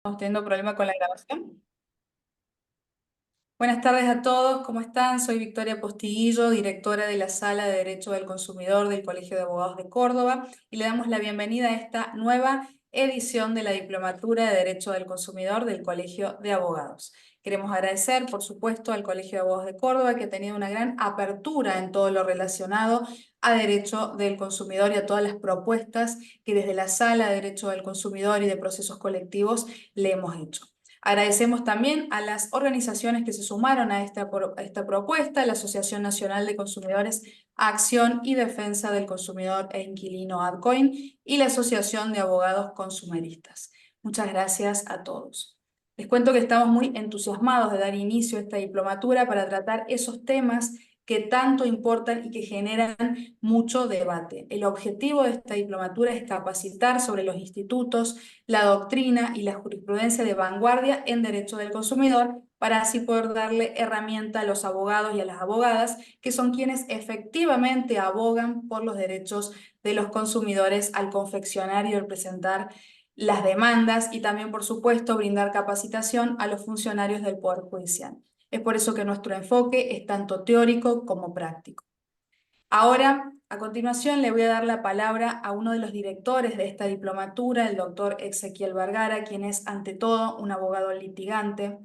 Estamos teniendo problema con la grabación. Buenas tardes a todos, ¿cómo están? Soy Victoria Postiguillo, directora de la Sala de Derecho del Consumidor del Colegio de Abogados de Córdoba, y le damos la bienvenida a esta nueva edición de la Diplomatura de Derecho del Consumidor del Colegio de Abogados. Queremos agradecer, por supuesto, al Colegio de Abogados de Córdoba, que ha tenido una gran apertura en todo lo relacionado a derecho del consumidor y a todas las propuestas que desde la Sala de Derecho del Consumidor y de Procesos Colectivos le hemos hecho. Agradecemos también a las organizaciones que se sumaron a esta propuesta: la Asociación Nacional de Consumidores Acción y Defensa del Consumidor e Inquilino ADCOIN y la Asociación de Abogados Consumeristas. Muchas gracias a todos. Les cuento que estamos muy entusiasmados de dar inicio a esta diplomatura para tratar esos temas que tanto importan y que generan mucho debate. El objetivo de esta diplomatura es capacitar sobre los institutos, la doctrina y la jurisprudencia de vanguardia en derecho del consumidor, para así poder darle herramienta a los abogados y a las abogadas, que son quienes efectivamente abogan por los derechos de los consumidores al confeccionar y representar las demandas, y también, por supuesto, brindar capacitación a los funcionarios del Poder Judicial. Es por eso que nuestro enfoque es tanto teórico como práctico. Ahora, a continuación, le voy a dar la palabra a uno de los directores de esta diplomatura, el doctor Ezequiel Vergara, quien es ante todo un abogado litigante.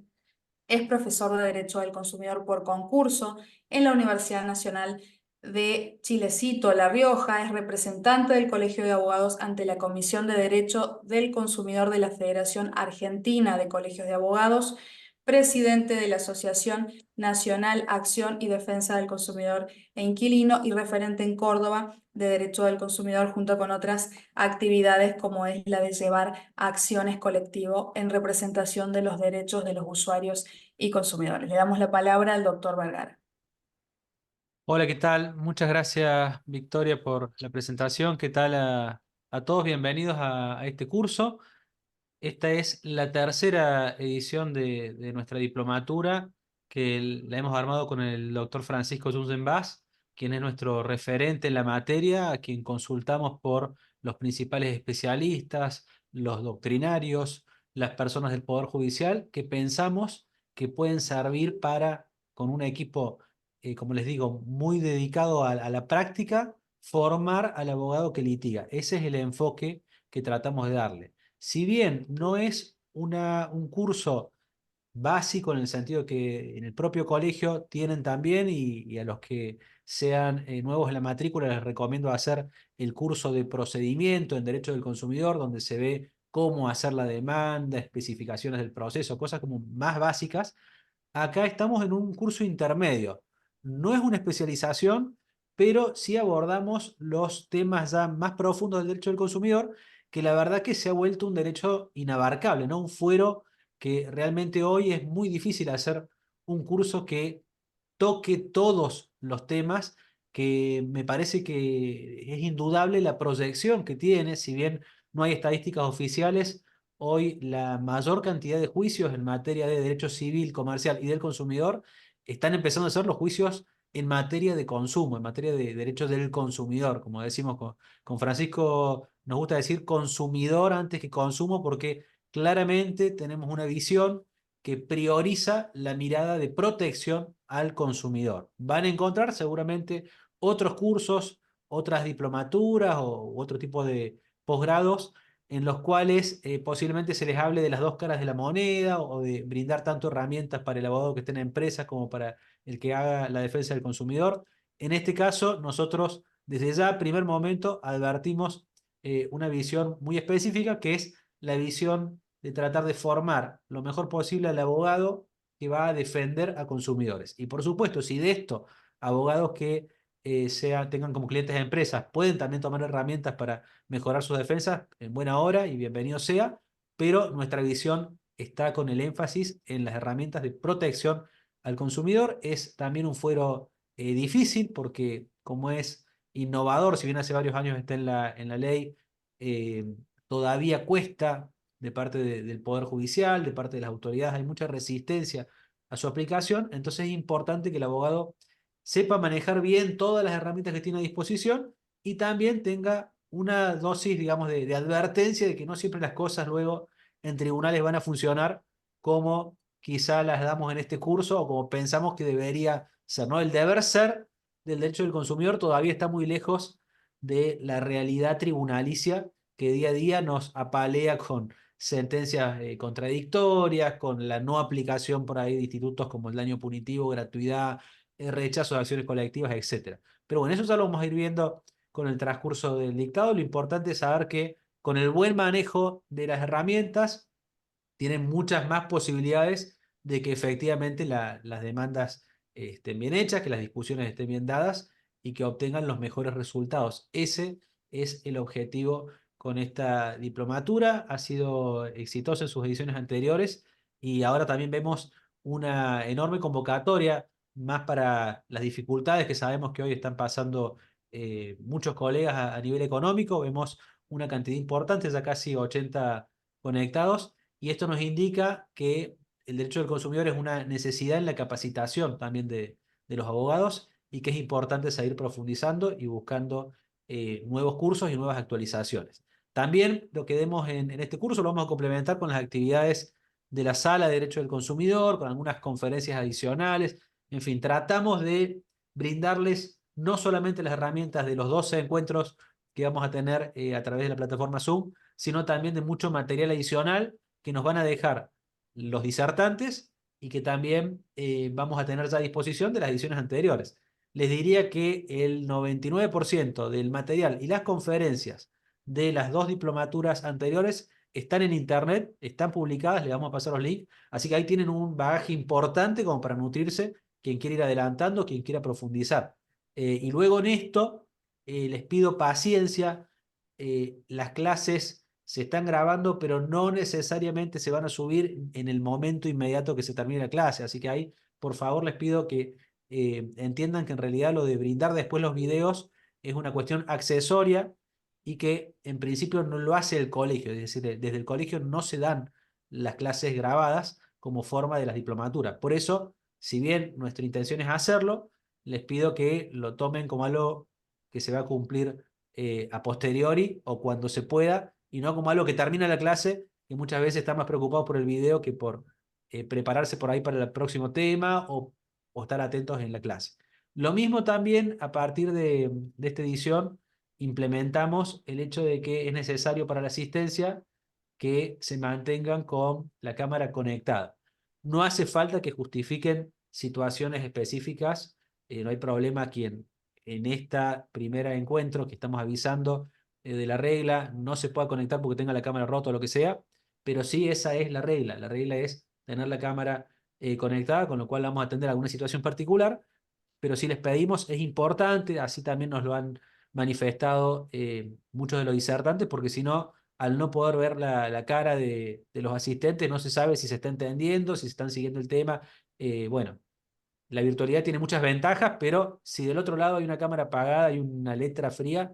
Es profesor de Derecho del Consumidor por concurso en la Universidad Nacional de Chilecito, La Rioja. Es representante del Colegio de Abogados ante la Comisión de Derecho del Consumidor de la Federación Argentina de Colegios de Abogados, presidente de la Asociación Nacional Acción y Defensa del Consumidor e Inquilino, y referente en Córdoba de Derecho del Consumidor, junto con otras actividades como es la de llevar acciones colectivo en representación de los derechos de los usuarios y consumidores. Le damos la palabra al doctor Vergara. Hola, ¿qué tal? Muchas gracias, Victoria, por la presentación. ¿Qué tal a todos? Bienvenidos a este curso. Esta es la tercera edición de nuestra diplomatura, que la hemos armado con el doctor Francisco Junzenbach, quien es nuestro referente en la materia, a quien consultamos por los principales especialistas, los doctrinarios, las personas del Poder Judicial, que pensamos que pueden servir para, con un equipo, como les digo, muy dedicado a la práctica, formar al abogado que litiga. Ese es el enfoque que tratamos de darle. Si bien no es un curso básico en el sentido que en el propio colegio tienen también, y a los que sean nuevos en la matrícula les recomiendo hacer el curso de procedimiento en Derecho del Consumidor, donde se ve cómo hacer la demanda, especificaciones del proceso, cosas como más básicas. Acá estamos en un curso intermedio. No es una especialización, pero sí abordamos los temas ya más profundos del derecho del consumidor, que la verdad que se ha vuelto un derecho inabarcable, ¿no? Un fuero que realmente hoy es muy difícil hacer un curso que toque todos los temas, que me parece que es indudable la proyección que tiene. Si bien no hay estadísticas oficiales, hoy la mayor cantidad de juicios en materia de derecho civil, comercial y del consumidor están empezando a ser los juicios en materia de consumo, en materia de derechos del consumidor. Como decimos con Francisco, nos gusta decir consumidor antes que consumo, porque claramente tenemos una visión que prioriza la mirada de protección al consumidor. Van a encontrar seguramente otros cursos, otras diplomaturas o otro tipo de posgrados en los cuales posiblemente se les hable de las dos caras de la moneda, o de brindar tanto herramientas para el abogado que esté en la empresa como para el que haga la defensa del consumidor. En este caso, nosotros desde ya, primer momento, advertimos una visión muy específica, que es la visión de tratar de formar lo mejor posible al abogado que va a defender a consumidores. Y por supuesto, si de esto abogados que tengan como clientes de empresas pueden también tomar herramientas para mejorar sus defensas, en buena hora y bienvenido sea, pero nuestra visión está con el énfasis en las herramientas de protección al consumidor. Es también un fuero difícil, porque como es innovador, si bien hace varios años está en la ley, eh, todavía cuesta de parte del Poder Judicial, de parte de las autoridades, hay mucha resistencia a su aplicación. Entonces es importante que el abogado sepa manejar bien todas las herramientas que tiene a disposición, y también tenga una dosis, digamos, de advertencia de que no siempre las cosas luego en tribunales van a funcionar como quizá las damos en este curso o como pensamos que debería ser, ¿no? El deber ser del derecho del consumidor todavía está muy lejos de la realidad tribunalicia que día a día nos apalea con sentencias contradictorias, con la no aplicación por ahí de institutos como el daño punitivo, gratuidad, rechazo de acciones colectivas, etcétera. Pero bueno, eso ya lo vamos a ir viendo con el transcurso del dictado. Lo importante es saber que con el buen manejo de las herramientas tienen muchas más posibilidades de que efectivamente las demandas estén bien hechas, que las discusiones estén bien dadas y que obtengan los mejores resultados. Ese es el objetivo con esta diplomatura. Ha sido exitosa en sus ediciones anteriores y ahora también vemos una enorme convocatoria, más para las dificultades que sabemos que hoy están pasando muchos colegas a nivel económico. Vemos una cantidad importante, ya casi 80 conectados, y esto nos indica que el derecho del consumidor es una necesidad en la capacitación también de los abogados y que es importante seguir profundizando y buscando nuevos cursos y nuevas actualizaciones. También lo que demos en este curso lo vamos a complementar con las actividades de la Sala de Derecho del Consumidor, con algunas conferencias adicionales. En fin, tratamos de brindarles no solamente las herramientas de los 12 encuentros que vamos a tener a través de la plataforma Zoom, sino también de mucho material adicional que nos van a dejar los disertantes y que también vamos a tener ya a disposición de las ediciones anteriores. Les diría que el 99% del material y las conferencias de las dos diplomaturas anteriores están en internet, están publicadas, les vamos a pasar los links, así que ahí tienen un bagaje importante como para nutrirse, quien quiera ir adelantando, quien quiera profundizar. Y luego en esto, les pido paciencia. Las clases se están grabando, pero no necesariamente se van a subir en el momento inmediato que se termine la clase. Así que ahí, por favor, les pido que entiendan que en realidad lo de brindar después los videos es una cuestión accesoria y que en principio no lo hace el colegio. Es decir, desde el colegio no se dan las clases grabadas como forma de las diplomaturas. Por eso, si bien nuestra intención es hacerlo, les pido que lo tomen como algo que se va a cumplir a posteriori o cuando se pueda, y no como algo que termina la clase, que muchas veces están más preocupados por el video que por prepararse por ahí para el próximo tema o estar atentos en la clase. Lo mismo también a partir de esta edición implementamos el hecho de que es necesario para la asistencia que se mantengan con la cámara conectada. No hace falta que justifiquen situaciones específicas, no hay problema quien en esta primera encuentro que estamos avisando de la regla no se pueda conectar porque tenga la cámara rota o lo que sea, pero sí esa es la regla. La regla es tener la cámara conectada, con lo cual vamos a atender alguna situación particular, pero si les pedimos es importante, así también nos lo han manifestado muchos de los disertantes, porque si no, al no poder ver la cara de los asistentes, no se sabe si se está entendiendo, si se están siguiendo el tema. Bueno, la virtualidad tiene muchas ventajas, pero si del otro lado hay una cámara apagada y una letra fría,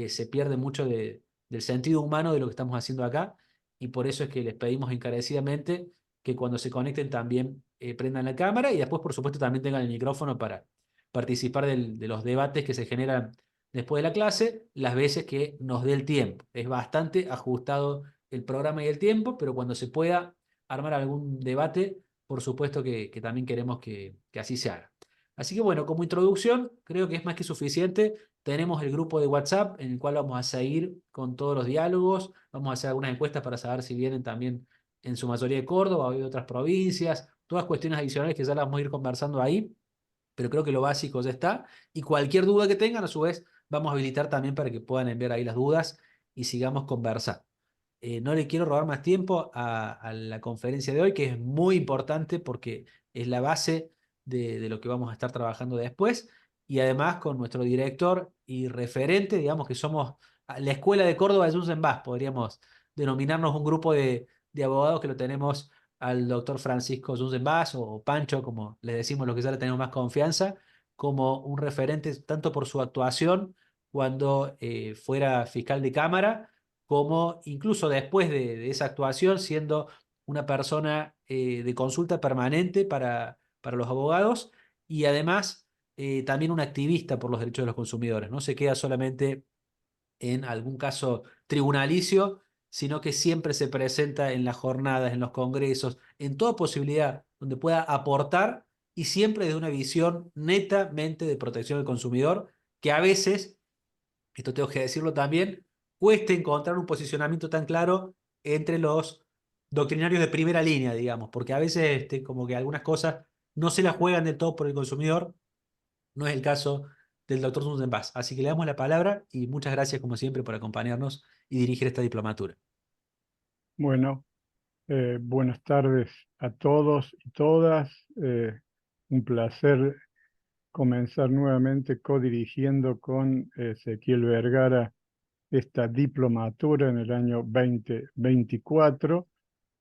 se pierde mucho del sentido humano de lo que estamos haciendo acá, y por eso es que les pedimos encarecidamente que cuando se conecten también prendan la cámara y después, por supuesto, también tengan el micrófono para participar de los debates que se generan después de la clase, las veces que nos dé el tiempo. Es bastante ajustado el programa y el tiempo, pero cuando se pueda armar algún debate, por supuesto que también queremos que así se haga. Así que bueno, como introducción, creo que es más que suficiente. Tenemos el grupo de WhatsApp en el cual vamos a seguir con todos los diálogos. Vamos a hacer algunas encuestas para saber si vienen también en su mayoría de Córdoba o de otras provincias. Todas cuestiones adicionales que ya las vamos a ir conversando ahí, pero creo que lo básico ya está. Y cualquier duda que tengan, a su vez, vamos a habilitar también para que puedan enviar ahí las dudas y sigamos conversando. No le quiero robar más tiempo a la conferencia de hoy, que es muy importante porque es la base de lo que vamos a estar trabajando después. Y además con nuestro director y referente, digamos que somos la Escuela de Córdoba de Junsen Bass, podríamos denominarnos un grupo de abogados que lo tenemos al doctor Francisco Junsen Bass o Pancho, como le decimos los que ya le tenemos más confianza, como un referente tanto por su actuación cuando fuera fiscal de Cámara, como incluso después de esa actuación, siendo una persona de consulta permanente para los abogados y además también un activista por los derechos de los consumidores. No se queda solamente en algún caso tribunalicio, sino que siempre se presenta en las jornadas, en los congresos, en toda posibilidad donde pueda aportar y siempre de una visión netamente de protección del consumidor, que a veces, esto tengo que decirlo también, cuesta encontrar un posicionamiento tan claro entre los doctrinarios de primera línea, digamos, porque a veces como que algunas cosas no se las juegan del todo por el consumidor. No es el caso del doctor Sundenbach. Así que le damos la palabra y muchas gracias como siempre por acompañarnos y dirigir esta diplomatura. Bueno, buenas tardes a todos y todas. Un placer comenzar nuevamente codirigiendo con Ezequiel Vergara esta diplomatura en el año 2024.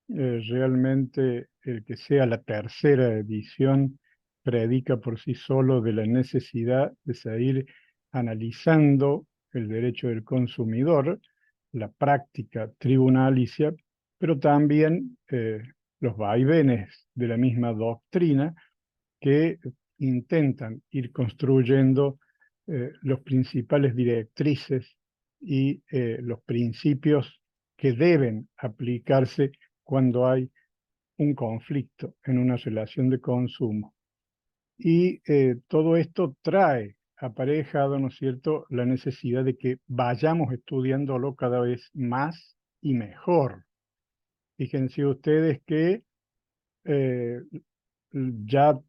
Realmente el que sea la tercera edición predica por sí solo de la necesidad de seguir analizando el derecho del consumidor, la práctica tribunalicia, pero también los vaivenes de la misma doctrina que intentan ir construyendo los principales directrices y los principios que deben aplicarse cuando hay un conflicto en una relación de consumo. Y todo esto trae aparejado, ¿no es cierto?, la necesidad de que vayamos estudiándolo cada vez más y mejor. Fíjense ustedes que eh, ya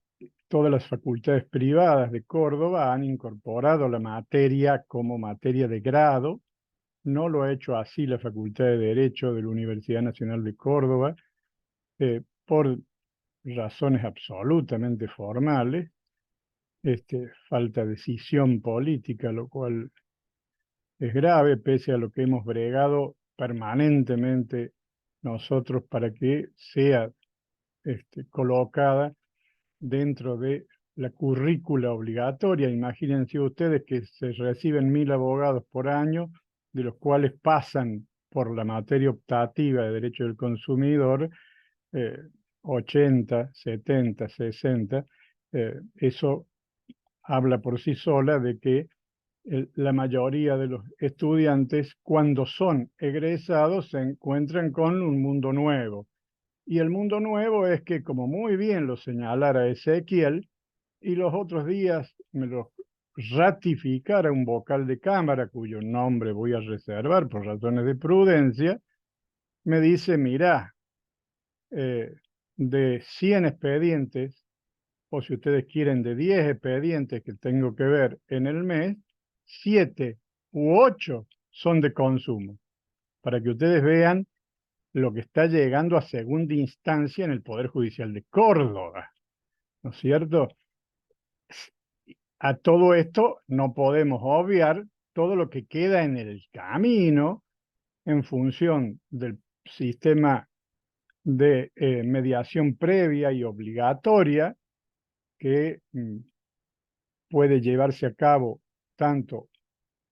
todas las facultades privadas de Córdoba han incorporado la materia como materia de grado. No lo ha hecho así la Facultad de Derecho de la Universidad Nacional de Córdoba, por razones absolutamente formales, falta de decisión política, lo cual es grave, pese a lo que hemos bregado permanentemente nosotros para que sea colocada dentro de la currícula obligatoria. Imagínense ustedes que se reciben 1000 abogados por año, de los cuales pasan por la materia optativa de Derecho del Consumidor 80, 70, 60. Eso habla por sí sola de que la mayoría de los estudiantes, cuando son egresados, se encuentran con un mundo nuevo. Y el mundo nuevo es que, como muy bien lo señalara Ezequiel, y los otros días me lo ratificara un vocal de cámara, cuyo nombre voy a reservar por razones de prudencia, me dice, mirá, eh, de 100 expedientes, o si ustedes quieren de 10 expedientes que tengo que ver en el mes, 7 u 8 son de consumo, para que ustedes vean lo que está llegando a segunda instancia en el Poder Judicial de Córdoba, ¿no es cierto? A todo esto no podemos obviar todo lo que queda en el camino en función del sistema de mediación previa y obligatoria que puede llevarse a cabo tanto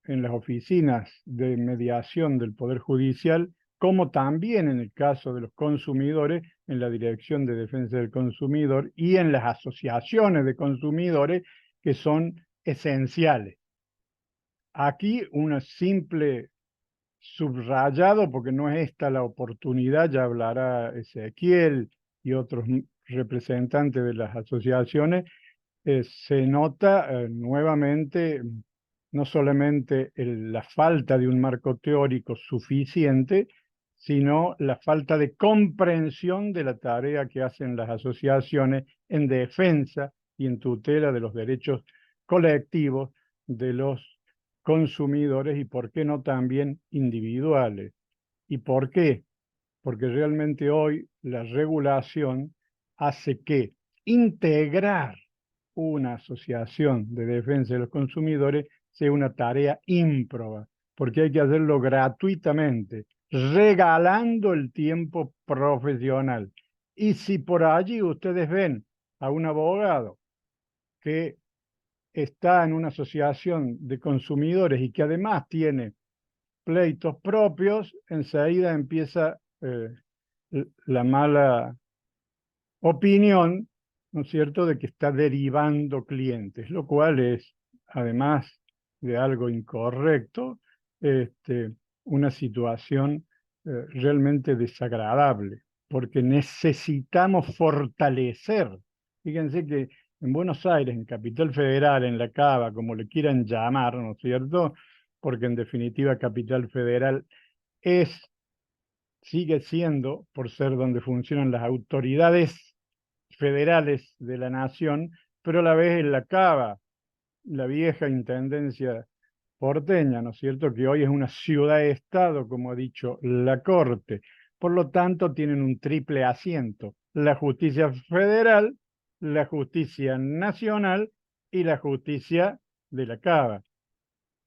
en las oficinas de mediación del Poder Judicial, como también en el caso de los consumidores, en la Dirección de Defensa del Consumidor y en las asociaciones de consumidores que son esenciales. Aquí un simple subrayado, porque no es esta la oportunidad, ya hablará Ezequiel y otros representantes de las asociaciones, se nota nuevamente no solamente la falta de un marco teórico suficiente, sino la falta de comprensión de la tarea que hacen las asociaciones en defensa y en tutela de los derechos colectivos de los consumidores y, por qué no, también individuales. ¿Y por qué? Porque realmente hoy la regulación hace que integrar una asociación de defensa de los consumidores sea una tarea ímproba, porque hay que hacerlo gratuitamente, regalando el tiempo profesional. Y si por allí ustedes ven a un abogado que está en una asociación de consumidores y que además tiene pleitos propios, enseguida empieza la mala opinión, ¿no es cierto?, de que está derivando clientes, lo cual es, además de algo incorrecto, una situación realmente desagradable, porque necesitamos fortalecer. Fíjense que en Buenos Aires, en Capital Federal, en La Cava, como le quieran llamar, ¿no es cierto? Porque en definitiva Capital Federal sigue siendo, por ser donde funcionan las autoridades federales de la nación, pero a la vez en La Cava, la vieja intendencia porteña, ¿no es cierto?, que hoy es una ciudad-estado, como ha dicho la Corte. Por lo tanto, tienen un triple asiento: la justicia federal, la justicia nacional y la justicia de la Cava.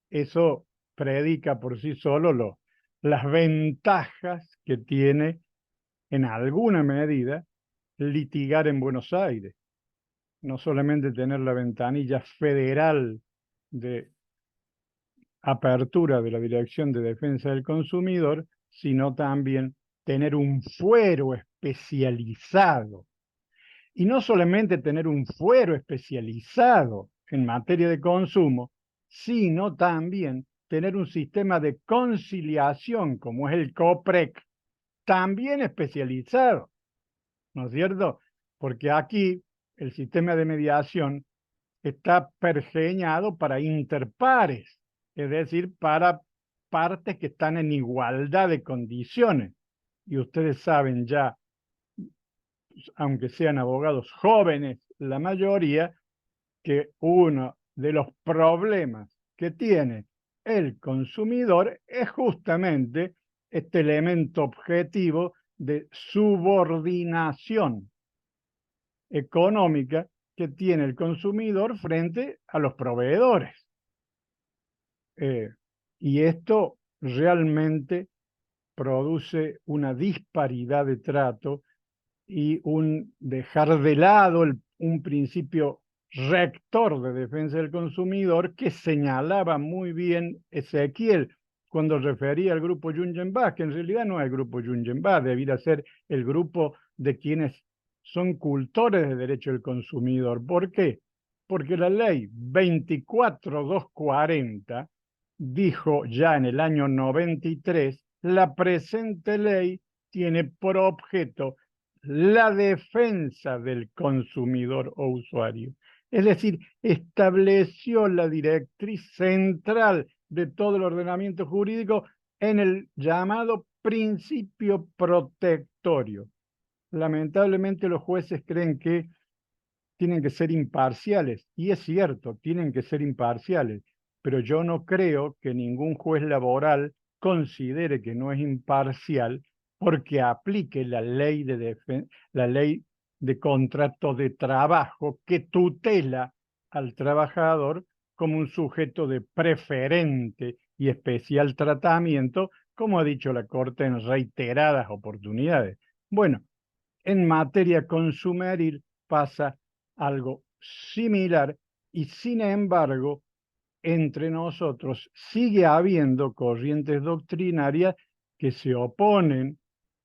Eso predica por sí solo las ventajas que tiene, en alguna medida, litigar en Buenos Aires. No solamente tener la ventanilla federal de apertura de la Dirección de Defensa del Consumidor, sino también tener un fuero especializado. Y no solamente tener un fuero especializado en materia de consumo, sino también tener un sistema de conciliación, como es el COPREC, también especializado, ¿no es cierto? Porque aquí el sistema de mediación está pergeñado para interpares, es decir, para partes que están en igualdad de condiciones. Y ustedes saben ya, aunque sean abogados jóvenes, la mayoría, que uno de los problemas que tiene el consumidor es justamente este elemento objetivo de subordinación económica que tiene el consumidor frente a los proveedores. Y esto realmente produce una disparidad de trato y un dejar de lado un principio rector de defensa del consumidor que señalaba muy bien Ezequiel cuando refería al grupo Jungenbach, que en realidad no es el grupo Jungenbach, debiera ser el grupo de quienes son cultores de derecho del consumidor. ¿Por qué? Porque la ley 24240 dijo ya en el año 93, la presente ley tiene por objeto la defensa del consumidor o usuario. Es decir, estableció la directriz central de todo el ordenamiento jurídico en el llamado principio protectorio. Lamentablemente los jueces creen que tienen que ser imparciales, y es cierto, tienen que ser imparciales, pero yo no creo que ningún juez laboral considere que no es imparcial porque aplique la ley de contrato de trabajo que tutela al trabajador como un sujeto de preferente y especial tratamiento, como ha dicho la Corte en reiteradas oportunidades. Bueno, en materia consumeril pasa algo similar y sin embargo, entre nosotros sigue habiendo corrientes doctrinarias que se oponen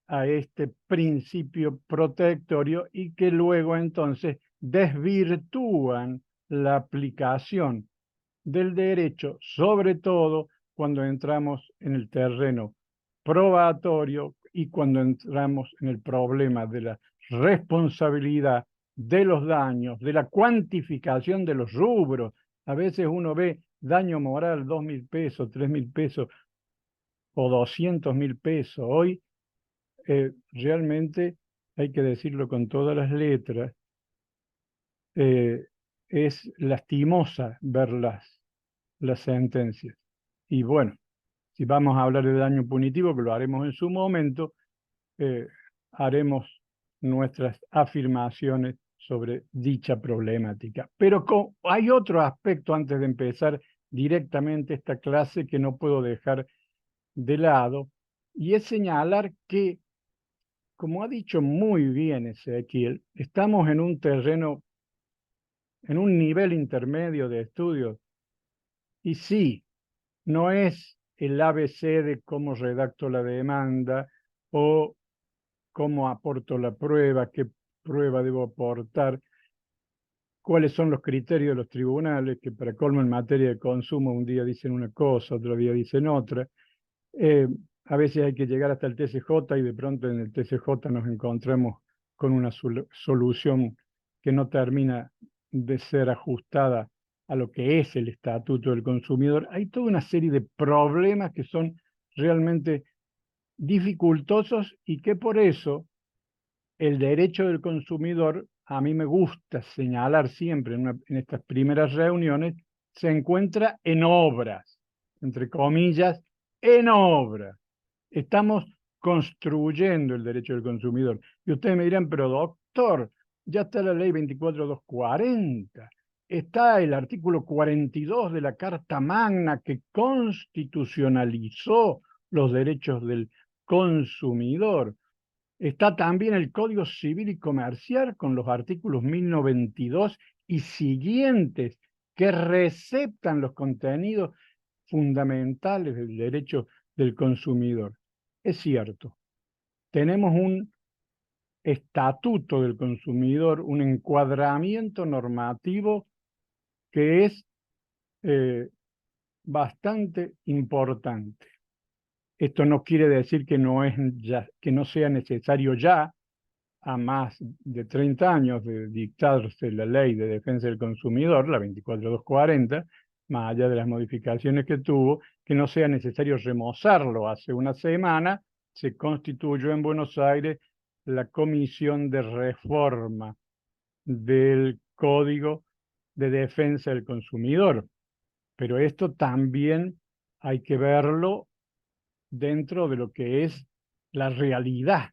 a este principio protectorio y que luego entonces desvirtúan la aplicación del derecho, sobre todo cuando entramos en el terreno probatorio y cuando entramos en el problema de la responsabilidad de los daños, de la cuantificación de los rubros. A veces uno ve daño moral, 2.000 pesos, 3.000 pesos o 200.000 pesos. Hoy realmente, hay que decirlo con todas las letras, es lastimosa ver las sentencias. Y bueno, si vamos a hablar de daño punitivo, que lo haremos en su momento, haremos nuestras afirmaciones sobre dicha problemática. Pero hay otro aspecto antes de empezar directamente esta clase que no puedo dejar de lado, y es señalar que, como ha dicho muy bien Ezequiel, estamos en un terreno, en un nivel intermedio de estudios, y sí, no es el ABC de cómo redacto la demanda o cómo aporto la prueba, qué prueba debo aportar, cuáles son los criterios de los tribunales, que para colmo en materia de consumo un día dicen una cosa, otro día dicen otra. a veces hay que llegar hasta el TCJ y de pronto en el TCJ nos encontramos con una solución que no termina de ser ajustada a lo que es el Estatuto del Consumidor. Hay toda una serie de problemas que son realmente dificultosos y que por eso el derecho del consumidor, a mí me gusta señalar siempre en estas primeras reuniones, se encuentra en obras, entre comillas, en obras. Estamos construyendo el derecho del consumidor. Y ustedes me dirán, pero doctor, ya está la ley 24240, está el artículo 42 de la Carta Magna que constitucionalizó los derechos del consumidor. Está también el Código Civil y Comercial con los artículos 1092 y siguientes que receptan los contenidos fundamentales del derecho del consumidor. Es cierto, tenemos un estatuto del consumidor, un encuadramiento normativo que es bastante importante. Esto no quiere decir que que no sea necesario ya, a más de 30 años de dictarse la ley de defensa del consumidor, la 24240, más allá de las modificaciones que tuvo, que no sea necesario remozarlo. Hace una semana se constituyó en Buenos Aires la Comisión de Reforma del Código de Defensa del Consumidor. Pero esto también hay que verlo dentro de lo que es la realidad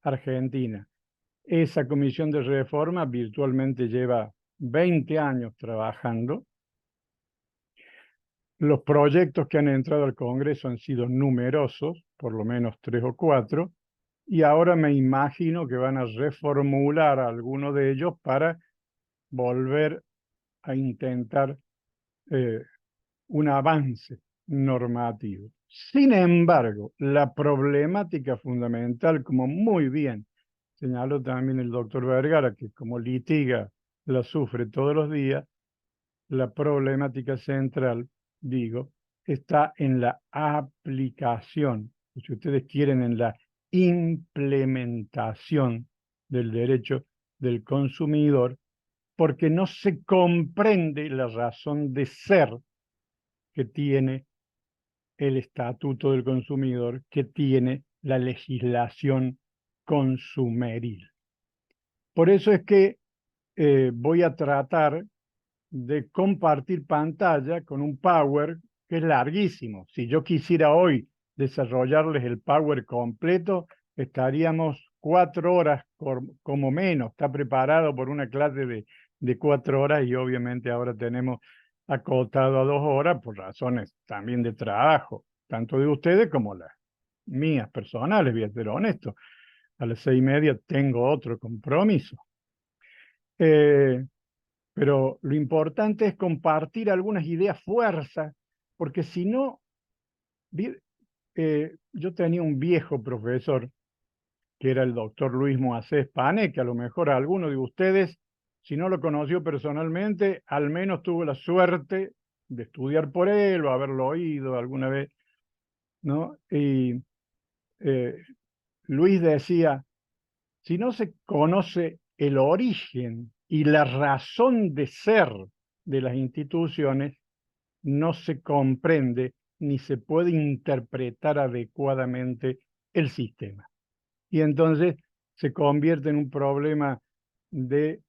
argentina. Esa comisión de reforma virtualmente lleva 20 años trabajando. Los proyectos que han entrado al Congreso han sido numerosos, por lo menos 3 o 4, y ahora me imagino que van a reformular alguno de ellos para volver a intentar un avance normativo. Sin embargo, la problemática fundamental, como muy bien señaló también el doctor Vergara, que como litiga la sufre todos los días, la problemática central, digo, está en la aplicación, o si ustedes quieren, en la implementación del derecho del consumidor, porque no se comprende la razón de ser que tiene el Estatuto del Consumidor, que tiene la legislación consumeril. Por eso es que voy a tratar de compartir pantalla con un Power que es larguísimo. Si yo quisiera hoy desarrollarles el Power completo, estaríamos 4 horas como menos. Está preparado por una clase de 4 horas y obviamente ahora tenemos acotado a 2 horas por razones también de trabajo, tanto de ustedes como las mías personales, voy a ser honesto. A las 6:30 tengo otro compromiso. Pero lo importante es compartir algunas ideas fuerzas, porque si no, yo tenía un viejo profesor, que era el doctor Luis Moisés Pane, que a lo mejor alguno de ustedes, si no lo conoció personalmente, al menos tuvo la suerte de estudiar por él o haberlo oído alguna vez, ¿no? Y eh, Luis decía, si no se conoce el origen y la razón de ser de las instituciones, no se comprende ni se puede interpretar adecuadamente el sistema. Y entonces se convierte en un problema de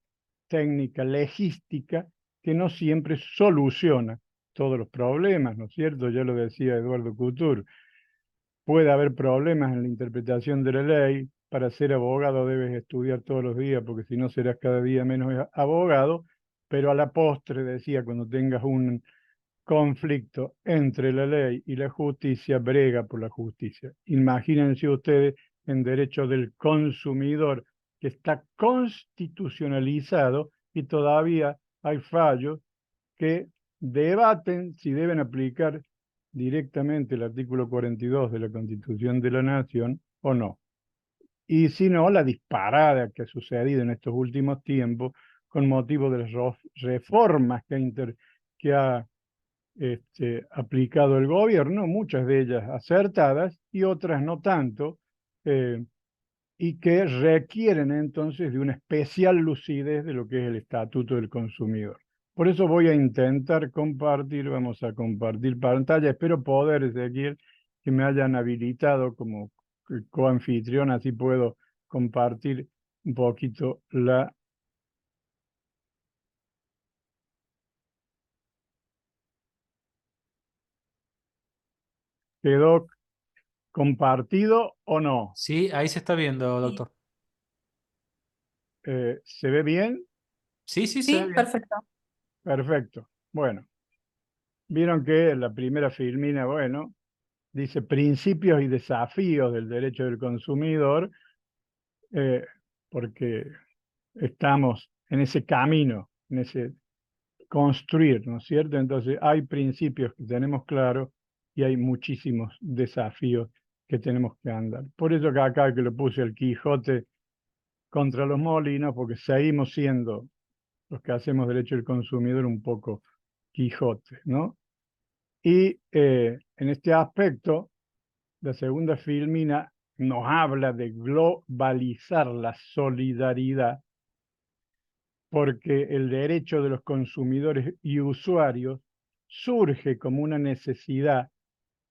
técnica legística que no siempre soluciona todos los problemas, ¿no es cierto? Ya lo decía Eduardo Couture. Puede haber problemas en la interpretación de la ley. Para ser abogado debes estudiar todos los días, porque si no serás cada día menos abogado. Pero a la postre, decía, cuando tengas un conflicto entre la ley y la justicia, brega por la justicia. Imagínense ustedes en derecho del consumidor, que está constitucionalizado y todavía hay fallos que debaten si deben aplicar directamente el artículo 42 de la Constitución de la Nación o no. Y si no, la disparada que ha sucedido en estos últimos tiempos con motivo de las reformas que ha aplicado el gobierno, muchas de ellas acertadas y otras no tanto, y que requieren entonces de una especial lucidez de lo que es el Estatuto del Consumidor. Por eso voy a intentar compartir, vamos a compartir pantalla, espero poder, Ezequiel, que me hayan habilitado como coanfitrión, así puedo compartir un poquito la... ¿Quedó compartido o no? Sí, ahí se está viendo, Sí, doctor. ¿Se ve bien? Sí, sí, se ve sí, bien. perfecto. Perfecto. Bueno, vieron que la primera filmina, bueno, dice principios y desafíos del derecho del consumidor, eh, porque estamos en ese camino, en ese construir, ¿no es cierto? Entonces hay principios que tenemos claros y hay muchísimos desafíos que tenemos que andar. Por eso que acá que le puse el Quijote contra los molinos, porque seguimos siendo los que hacemos derecho del consumidor un poco Quijote, ¿no? Y en este aspecto, la segunda filmina nos habla de globalizar la solidaridad, porque el derecho de los consumidores y usuarios surge como una necesidad,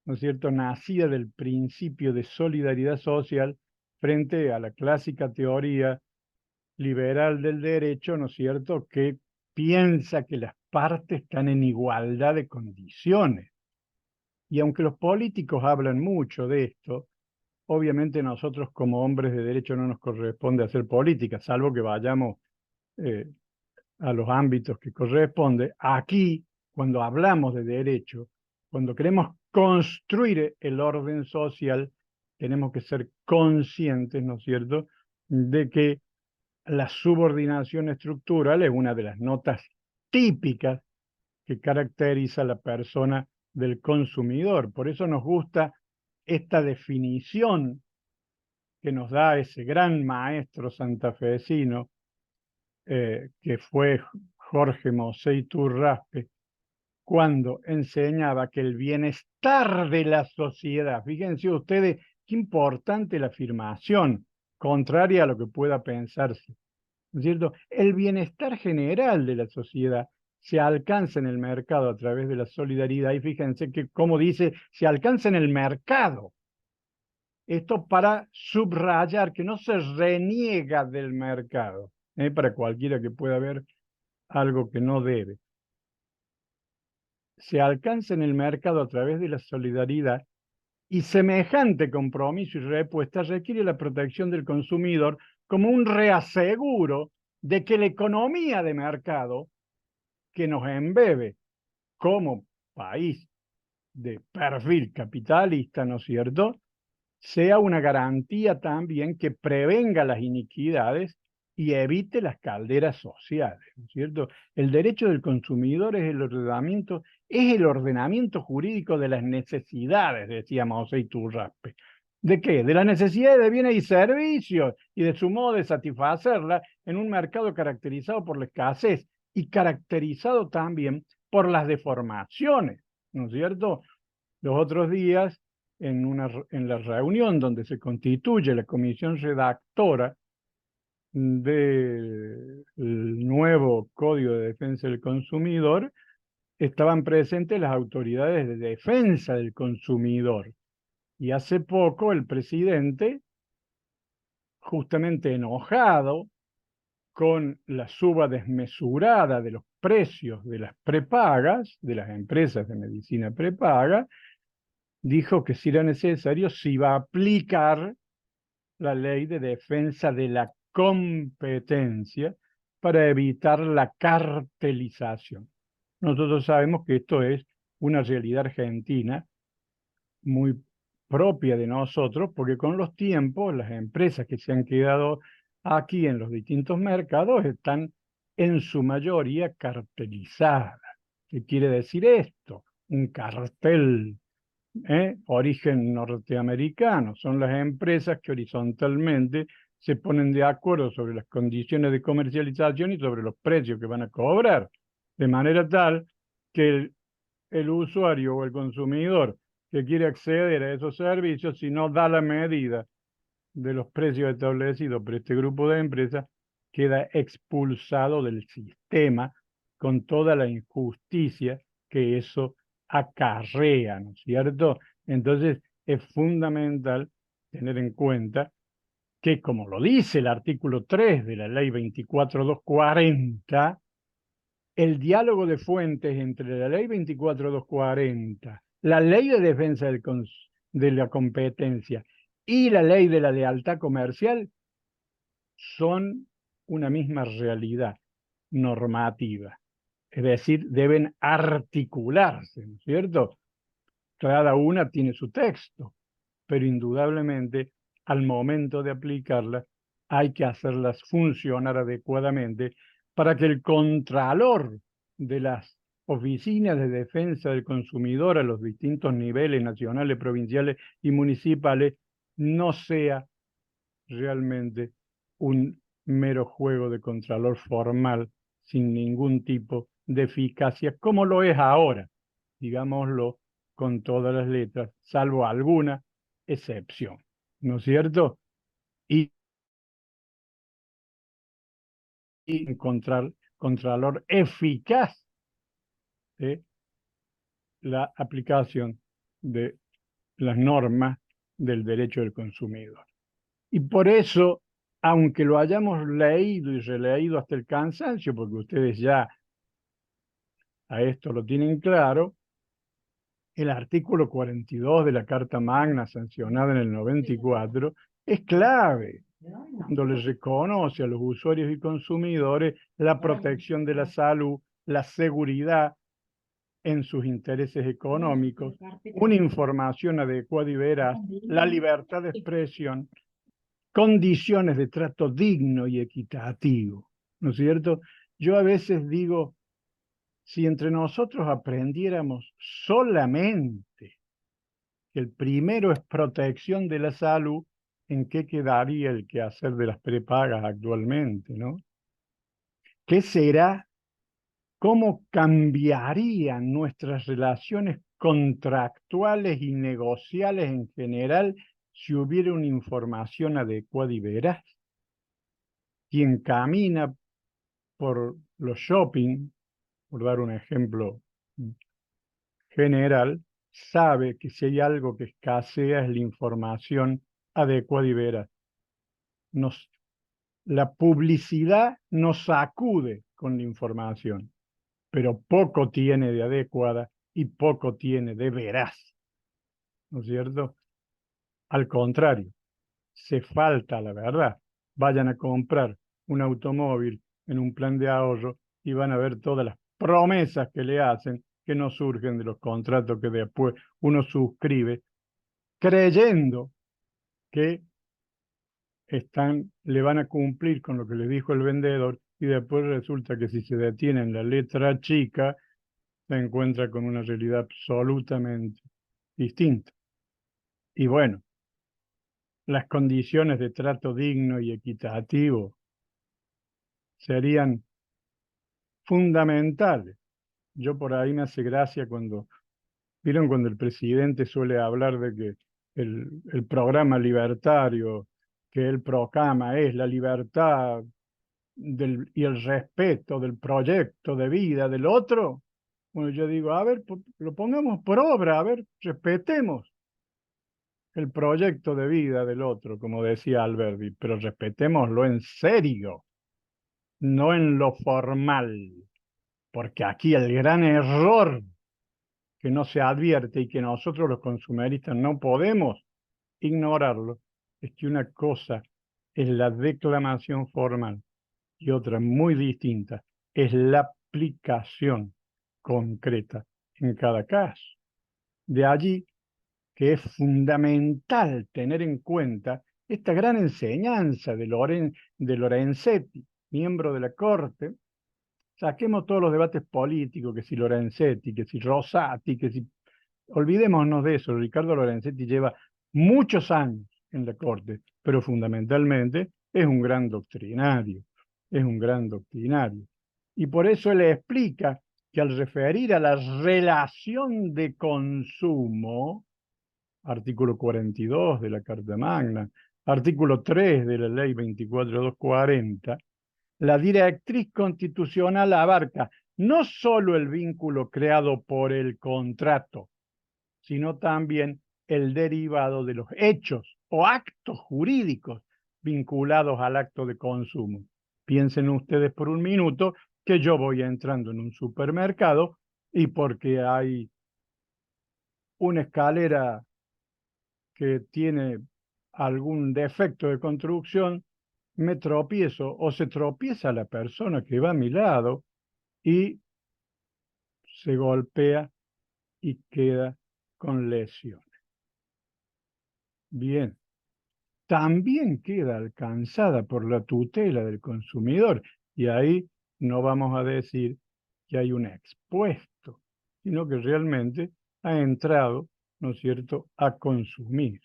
¿no es cierto?, nacida del principio de solidaridad social frente a la clásica teoría liberal del derecho, ¿no es cierto?, que piensa que las partes están en igualdad de condiciones. Y aunque los políticos hablan mucho de esto, obviamente nosotros como hombres de derecho no nos corresponde hacer política, salvo que vayamos eh, a los ámbitos que corresponde. Aquí, cuando hablamos de derecho, cuando queremos construir el orden social, tenemos que ser conscientes, ¿no es cierto?, de que la subordinación estructural es una de las notas típicas que caracteriza a la persona del consumidor. Por eso nos gusta esta definición que nos da ese gran maestro santafesino, que fue Jorge Mosé Turraspe, cuando enseñaba que el bienestar de la sociedad, fíjense ustedes qué importante la afirmación, contraria a lo que pueda pensarse, ¿no es cierto? El bienestar general de la sociedad se alcanza en el mercado a través de la solidaridad y fíjense que, como dice, se alcanza en el mercado. Esto para subrayar que no se reniega del mercado, para cualquiera que pueda ver algo que no debe. Se alcanza en el mercado a través de la solidaridad y semejante compromiso y respuesta requiere la protección del consumidor como un reaseguro de que la economía de mercado que nos embebe como país de perfil capitalista, ¿no es cierto?, sea una garantía también que prevenga las iniquidades y evite las calderas sociales, ¿no es cierto? El derecho del consumidor es el ordenamiento jurídico de las necesidades, decía Mosé Iturraspe. ¿De qué? De las necesidades de bienes y servicios y de su modo de satisfacerla en un mercado caracterizado por la escasez y caracterizado también por las deformaciones, ¿no es cierto? Los otros días, en la reunión donde se constituye la comisión redactora del nuevo Código de Defensa del Consumidor, estaban presentes las autoridades de defensa del consumidor. Y hace poco el presidente, justamente enojado con la suba desmesurada de los precios de las prepagas, de las empresas de medicina prepaga, dijo que si era necesario, se iba a aplicar la ley de defensa de la competencia para evitar la cartelización. Nosotros sabemos que esto es una realidad argentina muy propia de nosotros, porque con los tiempos las empresas que se han quedado aquí en los distintos mercados están en su mayoría cartelizadas. ¿Qué quiere decir esto? Un cartel, origen norteamericano. Son las empresas que horizontalmente se ponen de acuerdo sobre las condiciones de comercialización y sobre los precios que van a cobrar, de manera tal que el usuario o el consumidor que quiere acceder a esos servicios, si no da la medida de los precios establecidos por este grupo de empresas, queda expulsado del sistema con toda la injusticia que eso acarrea, ¿no es cierto? Entonces es fundamental tener en cuenta que, como lo dice el artículo 3 de la ley 24240, el diálogo de fuentes entre la ley 24240, la ley de defensa de la competencia y la ley de la lealtad comercial son una misma realidad normativa. Es decir, deben articularse, ¿no es cierto? Cada una tiene su texto, pero indudablemente al momento de aplicarlas hay que hacerlas funcionar adecuadamente para que el contralor de las oficinas de defensa del consumidor a los distintos niveles nacionales, provinciales y municipales no sea realmente un mero juego de contralor formal sin ningún tipo de eficacia, como lo es ahora, digámoslo con todas las letras, salvo alguna excepción, ¿no es cierto? Y encontrar contralor eficaz de la aplicación de las normas del derecho del consumidor. Y por eso, aunque lo hayamos leído y releído hasta el cansancio, porque ustedes ya a esto lo tienen claro, el artículo 42 de la Carta Magna, sancionada en el 94, es clave cuando les reconoce a los usuarios y consumidores la protección de la salud, la seguridad en sus intereses económicos, una información adecuada y veraz, la libertad de expresión, condiciones de trato digno y equitativo, ¿no es cierto? Yo a veces digo, si entre nosotros aprendiéramos solamente que el primero es protección de la salud, ¿en qué quedaría el quehacer de las prepagas actualmente, no? ¿Qué será? ¿Cómo cambiarían nuestras relaciones contractuales y negociales en general si hubiera una información adecuada y veraz? Quien camina por los shopping, por dar un ejemplo general, sabe que si hay algo que escasea es la información adecuada y veraz. La publicidad nos sacude con la información, pero poco tiene de adecuada y poco tiene de veraz, ¿no es cierto? Al contrario, se falta la verdad. Vayan a comprar un automóvil en un plan de ahorro y van a ver todas las promesas que le hacen que no surgen de los contratos que después uno suscribe, creyendo que le van a cumplir con lo que le dijo el vendedor y después resulta que si se detiene en la letra chica, se encuentra con una realidad absolutamente distinta. Y bueno, las condiciones de trato digno y equitativo serían fundamentales. Yo por ahí me hace gracia ¿vieron cuando el presidente suele hablar de que el programa libertario que él proclama es la libertad y el respeto del proyecto de vida del otro? Bueno, yo digo, a ver, lo pongamos por obra, a ver, respetemos el proyecto de vida del otro, como decía Alberti, pero respetémoslo en serio, no en lo formal, porque aquí el gran error que no se advierte y que nosotros los consumeristas no podemos ignorarlo, es que una cosa es la declamación formal y otra muy distinta es la aplicación concreta en cada caso. De allí que es fundamental tener en cuenta esta gran enseñanza de Lorenzetti, miembro de la Corte. Saquemos todos los debates políticos, que si Lorenzetti, que si Rosati, que si... Olvidémonos de eso. Ricardo Lorenzetti lleva muchos años en la Corte, pero fundamentalmente es un gran doctrinario, es un gran doctrinario. Y por eso él explica que al referir a la relación de consumo, artículo 42 de la Carta Magna, artículo 3 de la Ley 24.240, la directriz constitucional abarca no solo el vínculo creado por el contrato, sino también el derivado de los hechos o actos jurídicos vinculados al acto de consumo. Piensen ustedes por un minuto que yo voy entrando en un supermercado y porque hay una escalera que tiene algún defecto de construcción, me tropiezo o se tropieza la persona que va a mi lado y se golpea y queda con lesiones. Bien, también queda alcanzada por la tutela del consumidor y ahí no vamos a decir que hay un expuesto, sino que realmente ha entrado, ¿no es cierto?, a consumir.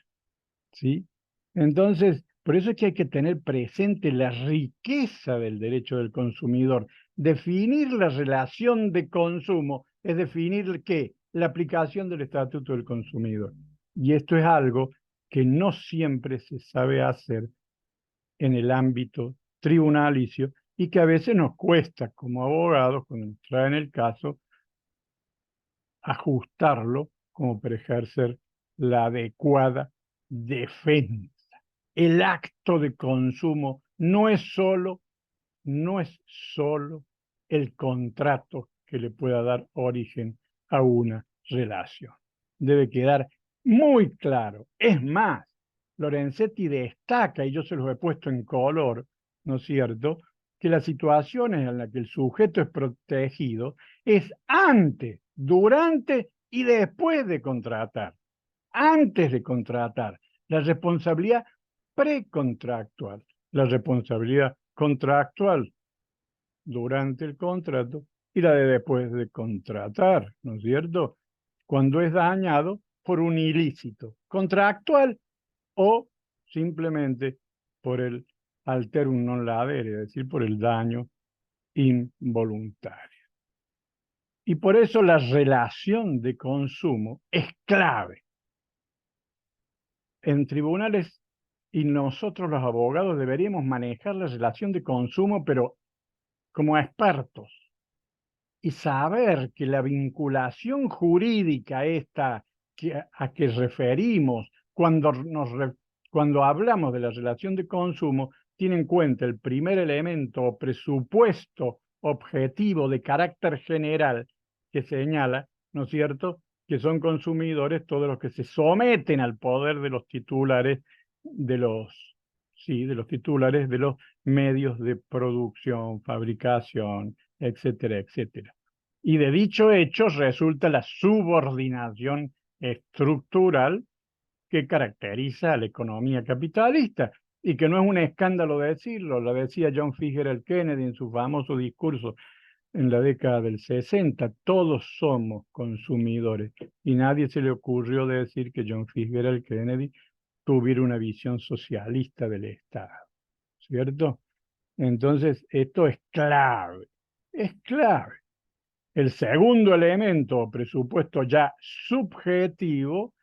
¿Sí? Entonces, por eso es que hay que tener presente la riqueza del derecho del consumidor. Definir la relación de consumo es definir ¿qué? La aplicación del Estatuto del Consumidor. Y esto es algo que no siempre se sabe hacer en el ámbito tribunalicio y que a veces nos cuesta como abogados, cuando nos traen el caso, ajustarlo como para ejercer la adecuada defensa. El acto de consumo no es solo el contrato que le pueda dar origen a una relación. Debe quedar muy claro. Es más, Lorenzetti destaca, y yo se los he puesto en color, ¿no es cierto?, que las situaciones en las que el sujeto es protegido es antes, durante y después de contratar. Antes de contratar, la responsabilidad precontractual, la responsabilidad contractual durante el contrato y la de después de contratar, ¿no es cierto? Cuando es dañado por un ilícito contractual o simplemente por el alterum non lavere, es decir, por el daño involuntario. Y por eso la relación de consumo es clave. En tribunales y nosotros los abogados deberíamos manejar la relación de consumo, pero como expertos, y saber que la vinculación jurídica esta a que referimos cuando hablamos de la relación de consumo, tiene en cuenta el primer elemento o presupuesto objetivo de carácter general que señala, ¿no es cierto?, que son consumidores todos los que se someten al poder de los titulares de los titulares de los medios de producción, fabricación, etcétera, etcétera. Y de dicho hecho resulta la subordinación estructural que caracteriza a la economía capitalista y que no es un escándalo decirlo, lo decía John Fitzgerald Kennedy en su famoso discurso en la década del 60, todos somos consumidores y nadie se le ocurrió decir que John Fitzgerald Kennedy tuviera una visión socialista del Estado, ¿cierto? Entonces, esto es clave. El segundo elemento, presupuesto ya subjetivo,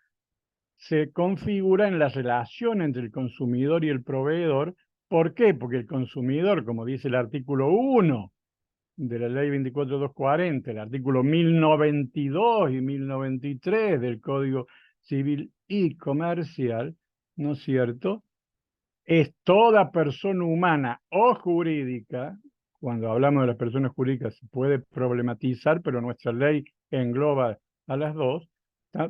se configura en la relación entre el consumidor y el proveedor. ¿Por qué? Porque el consumidor, como dice el artículo 1 de la ley 24.240, el artículo 1092 y 1093 del Código Civil y Comercial, ¿no es cierto?, es toda persona humana o jurídica. Cuando hablamos de las personas jurídicas se puede problematizar, pero nuestra ley engloba a las dos.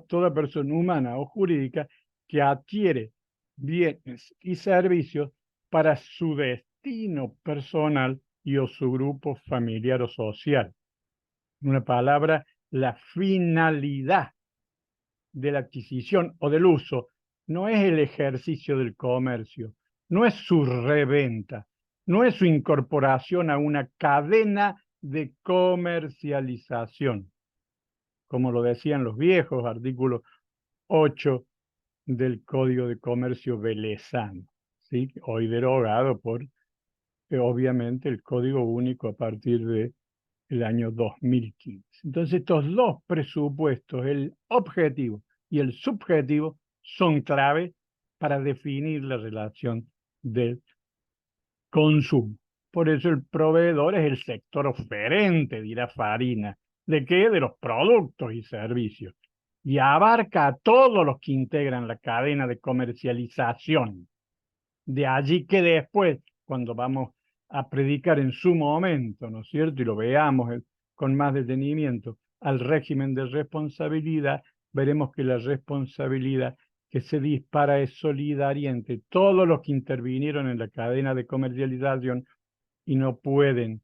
Toda persona humana o jurídica que adquiere bienes y servicios para su destino personal y o su grupo familiar o social. En una palabra, la finalidad de la adquisición o del uso no es el ejercicio del comercio, no es su reventa, no es su incorporación a una cadena de comercialización, como lo decían los viejos, artículo 8 del Código de Comercio velezano, ¿sí?, hoy derogado por, obviamente, el Código Único a partir de el año 2015. Entonces, estos dos presupuestos, el objetivo y el subjetivo, son clave para definir la relación del consumo. Por eso el proveedor es el sector oferente, dirá Farina. ¿De qué? De los productos y servicios. Y abarca a todos los que integran la cadena de comercialización. De allí que después, cuando vamos a predicar en su momento, ¿no es cierto? Y lo veamos con más detenimiento al régimen de responsabilidad, veremos que la responsabilidad que se dispara es solidaria entre todos los que intervinieron en la cadena de comercialización y no pueden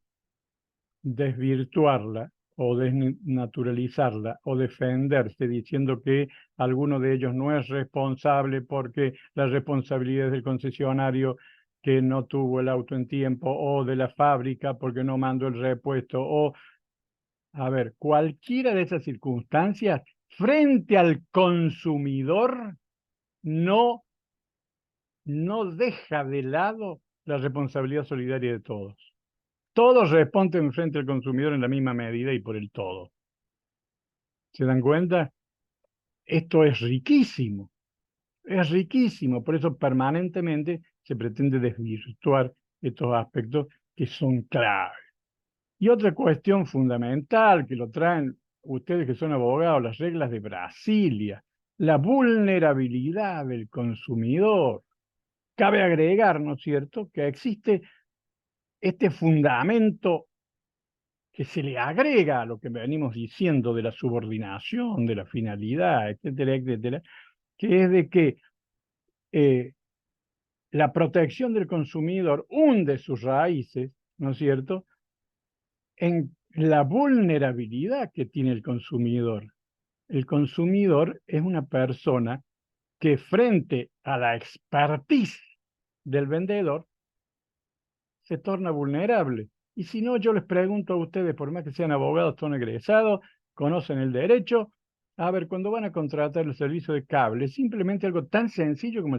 desvirtuarla o desnaturalizarla o defenderse diciendo que alguno de ellos no es responsable porque la responsabilidad es del concesionario que no tuvo el auto en tiempo o de la fábrica porque no mandó el repuesto o, a ver, cualquiera de esas circunstancias frente al consumidor no, no deja de lado la responsabilidad solidaria de todos. Todos responden frente al consumidor en la misma medida y por el todo. ¿Se dan cuenta? Esto es riquísimo, por eso permanentemente se pretende desvirtuar estos aspectos que son claves. Y otra cuestión fundamental que lo traen ustedes que son abogados, las reglas de Brasilia, la vulnerabilidad del consumidor. Cabe agregar, ¿no es cierto?, que existe este fundamento que se le agrega a lo que venimos diciendo de la subordinación, de la finalidad, etcétera, etcétera, que es de que la protección del consumidor hunde sus raíces, ¿no es cierto?, en la vulnerabilidad que tiene el consumidor. El consumidor es una persona que frente a la expertise del vendedor se torna vulnerable. Y si no, yo les pregunto a ustedes, por más que sean abogados, son egresados, conocen el derecho, a ver, cuando van a contratar el servicio de cable, simplemente algo tan sencillo como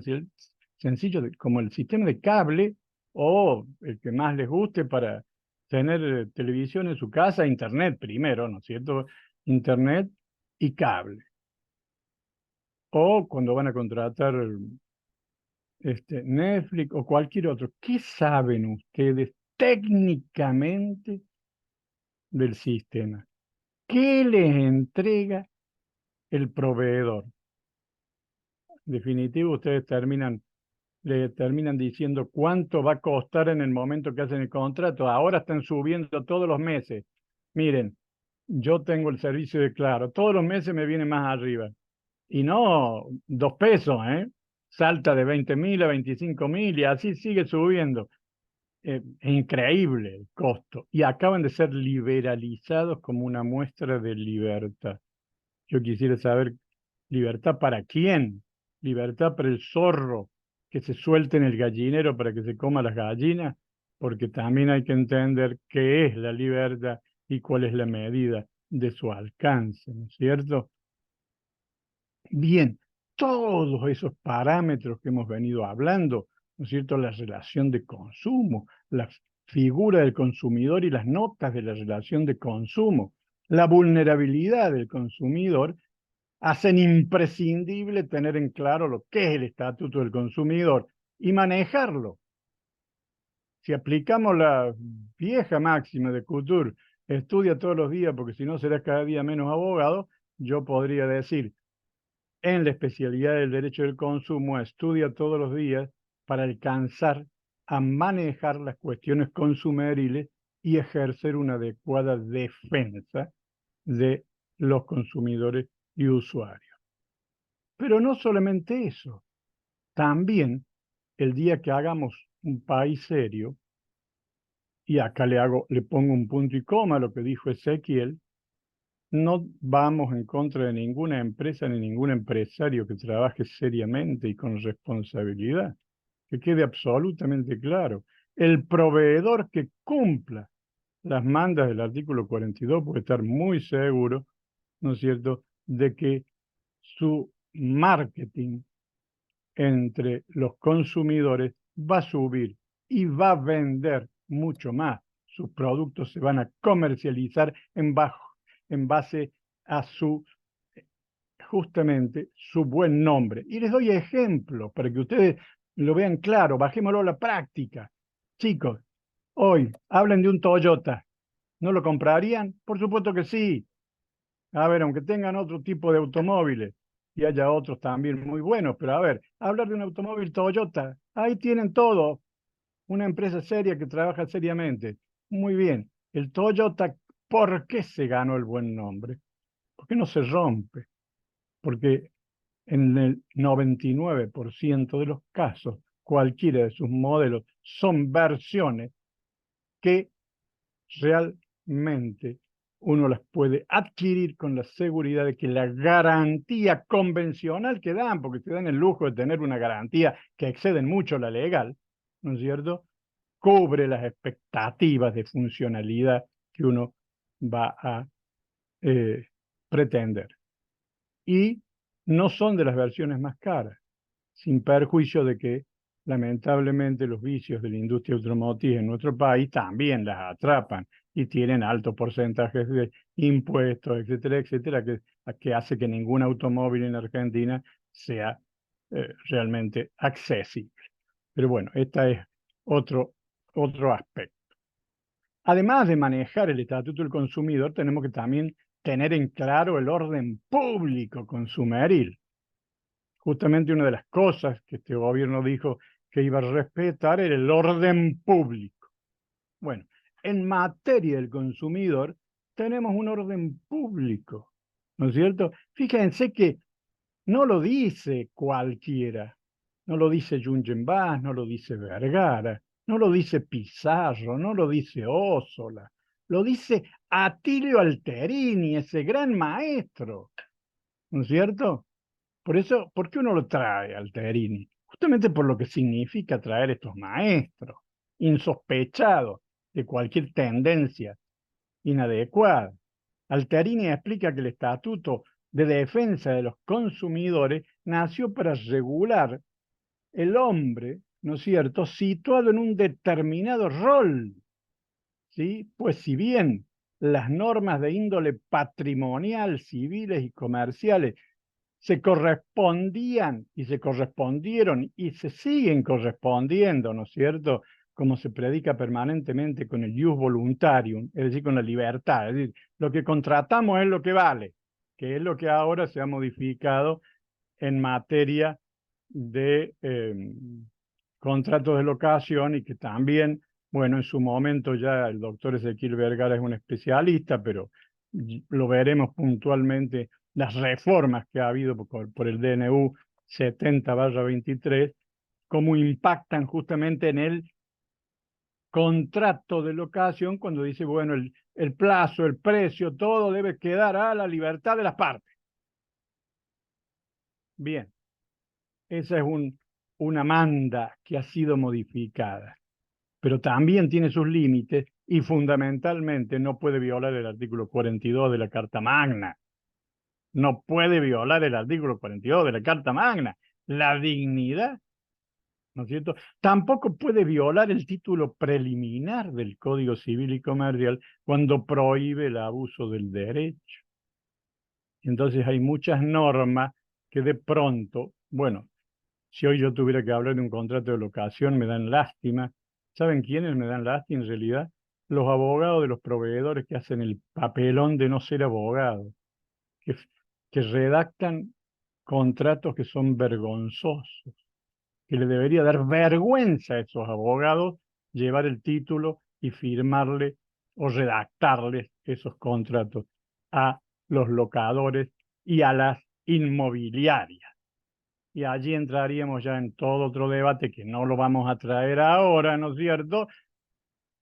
como el sistema de cable o el que más les guste para tener televisión en su casa, internet primero, ¿no es cierto? Internet y cable. O cuando van a contratar Netflix o cualquier otro. ¿Qué saben ustedes técnicamente del sistema? ¿Qué les entrega el proveedor? En definitivo, ustedes le terminan diciendo cuánto va a costar en el momento que hacen el contrato. Ahora están subiendo todos los meses. Miren, yo tengo el servicio de Claro, todos los meses me viene más arriba. Y no 2 pesos, ¿eh? Salta de 20.000 a 25.000 y así sigue subiendo. Es increíble el costo. Y acaban de ser liberalizados como una muestra de libertad. Yo quisiera saber, ¿libertad para quién? ¿Libertad para el zorro que se suelte en el gallinero para que se coma las gallinas? Porque también hay que entender qué es la libertad y cuál es la medida de su alcance, ¿no es cierto? Bien, todos esos parámetros que hemos venido hablando, ¿no es cierto? La relación de consumo, la figura del consumidor y las notas de la relación de consumo, la vulnerabilidad del consumidor, hacen imprescindible tener en claro lo que es el estatuto del consumidor y manejarlo. Si aplicamos la vieja máxima de Couture, estudia todos los días porque si no serás cada día menos abogado, yo podría decir, en la especialidad del derecho del consumo, estudia todos los días para alcanzar a manejar las cuestiones consumeriles y ejercer una adecuada defensa de los consumidores y usuarios. Pero no solamente eso, también el día que hagamos un país serio, y acá le pongo un punto y coma a lo que dijo Ezequiel, no vamos en contra de ninguna empresa ni ningún empresario que trabaje seriamente y con responsabilidad. Que quede absolutamente claro. El proveedor que cumpla las mandas del artículo 42 puede estar muy seguro, ¿no es cierto?, de que su marketing entre los consumidores va a subir y va a vender mucho más sus productos se van a comercializar en base a justamente su buen nombre. Y les doy ejemplos para que ustedes lo vean claro, bajémoslo a la práctica. Chicos, hoy hablen de un Toyota, ¿no lo comprarían? Por supuesto que sí. A ver, aunque tengan otro tipo de automóviles y haya otros también muy buenos, pero a ver, hablar de un automóvil Toyota, ahí tienen todo, una empresa seria que trabaja seriamente. Muy bien, el Toyota, ¿por qué se ganó el buen nombre? Porque no se rompe, porque en el 99% de los casos, cualquiera de sus modelos son versiones que realmente uno las puede adquirir con la seguridad de que la garantía convencional que dan, porque se dan el lujo de tener una garantía que excede mucho la legal, ¿no es cierto?, cubre las expectativas de funcionalidad que uno va a pretender. Y no son de las versiones más caras, sin perjuicio de que lamentablemente los vicios de la industria automotriz en nuestro país también las atrapan y tienen altos porcentajes de impuestos, etcétera, etcétera, que hace que ningún automóvil en Argentina sea realmente accesible. Pero bueno, este es otro aspecto. Además de manejar el Estatuto del Consumidor, tenemos que también tener en claro el orden público consumeril. Justamente una de las cosas que este gobierno dijo que iba a respetar era el orden público. Bueno, en materia del consumidor tenemos un orden público, ¿no es cierto? Fíjense que no lo dice cualquiera, no lo dice Jungenbach, no lo dice Vergara, no lo dice Pizarro, no lo dice Ósola, lo dice Atilio Alterini, ese gran maestro, ¿no es cierto? Por eso, ¿por qué uno lo trae Alterini? Justamente por lo que significa traer estos maestros, insospechados de cualquier tendencia inadecuada. Alterini explica que el Estatuto de Defensa de los Consumidores nació para regular el hombre, ¿no es cierto?, situado en un determinado rol, ¿sí? Pues si bien las normas de índole patrimonial, civiles y comerciales se correspondían y se correspondieron y se siguen correspondiendo, ¿no es cierto?, como se predica permanentemente con el ius voluntarium, es decir, con la libertad, es decir, lo que contratamos es lo que vale, que es lo que ahora se ha modificado en materia de contratos de locación y que también, bueno, en su momento ya el doctor Ezequiel Vergara es un especialista, pero lo veremos puntualmente, las reformas que ha habido por el DNU 70/23, cómo impactan justamente en el contrato de locación cuando dice, bueno, el plazo, el precio, todo debe quedar a la libertad de las partes. Bien, esa es una manda que ha sido modificada, pero también tiene sus límites y fundamentalmente no puede violar el artículo 42 de la Carta Magna. No puede violar el artículo 42 de la Carta Magna. La dignidad, ¿no es cierto? Tampoco puede violar el título preliminar del Código Civil y Comercial cuando prohíbe el abuso del derecho. Entonces hay muchas normas que de pronto, bueno, si hoy yo tuviera que hablar de un contrato de locación, me dan lástima. ¿Saben quiénes me dan lástima en realidad? Los abogados de los proveedores que hacen el papelón de no ser abogados, que, que redactan contratos que son vergonzosos, que le debería dar vergüenza a esos abogados llevar el título y firmarle o redactarles esos contratos a los locadores y a las inmobiliarias. Y allí entraríamos ya en todo otro debate que no lo vamos a traer ahora, ¿no es cierto?,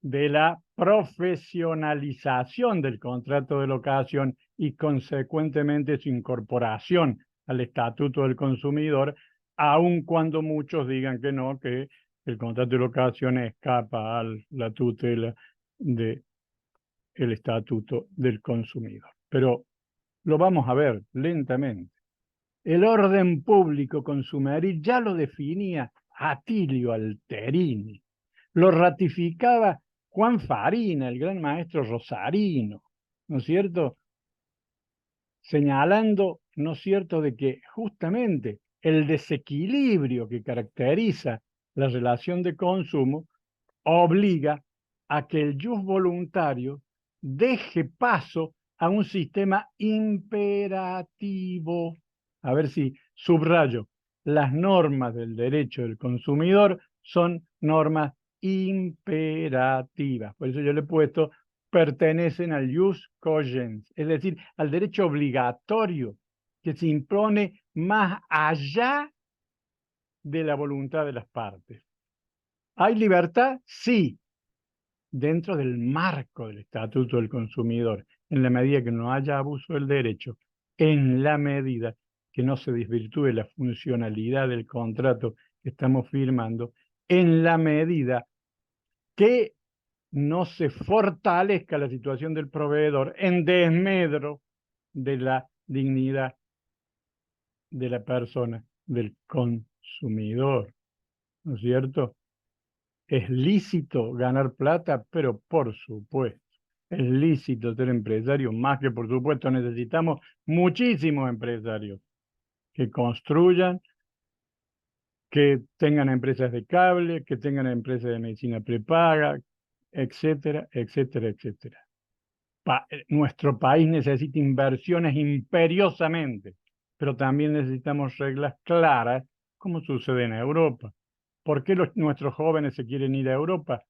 de la profesionalización del contrato de locación y consecuentemente su incorporación al Estatuto del Consumidor, aun cuando muchos digan que no, que el contrato de locación escapa a la tutela del Estatuto del Consumidor. Pero lo vamos a ver lentamente. El orden público consumeril ya lo definía Atilio Alterini, lo ratificaba Juan Farina, el gran maestro rosarino, ¿no es cierto? Señalando, ¿no es cierto?, de que justamente el desequilibrio que caracteriza la relación de consumo obliga a que el jus voluntario deje paso a un sistema imperativo. A ver si subrayo. Las normas del derecho del consumidor son normas imperativas. Por eso yo le he puesto pertenecen al jus cogens, es decir, al derecho obligatorio que se impone más allá de la voluntad de las partes. ¿Hay libertad? Sí, dentro del marco del Estatuto del Consumidor, en la medida que no haya abuso del derecho, en la medida que no se desvirtúe la funcionalidad del contrato que estamos firmando, en la medida que no se fortalezca la situación del proveedor en desmedro de la dignidad de la persona, del consumidor, ¿no es cierto? Es lícito ganar plata, pero por supuesto, es lícito ser empresario, más que por supuesto necesitamos muchísimos empresarios que construyan, que tengan empresas de cable, que tengan empresas de medicina prepaga, etcétera, etcétera, etcétera. Nuestro país necesita inversiones imperiosamente, pero también necesitamos reglas claras, como sucede en Europa. ¿Por qué nuestros jóvenes se quieren ir a Europa?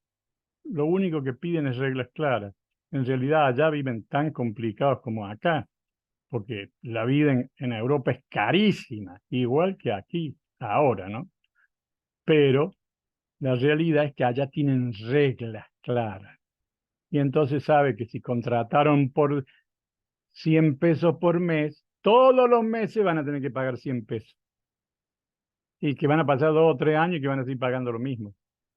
Lo único que piden es reglas claras. En realidad allá viven tan complicados como acá, porque la vida en Europa es carísima, igual que aquí, ahora, ¿no? Pero la realidad es que allá tienen reglas claras. Y entonces sabe que si contrataron por 100 pesos por mes, todos los meses van a tener que pagar 100 pesos. Y que van a pasar 2 o 3 años y que van a seguir pagando lo mismo.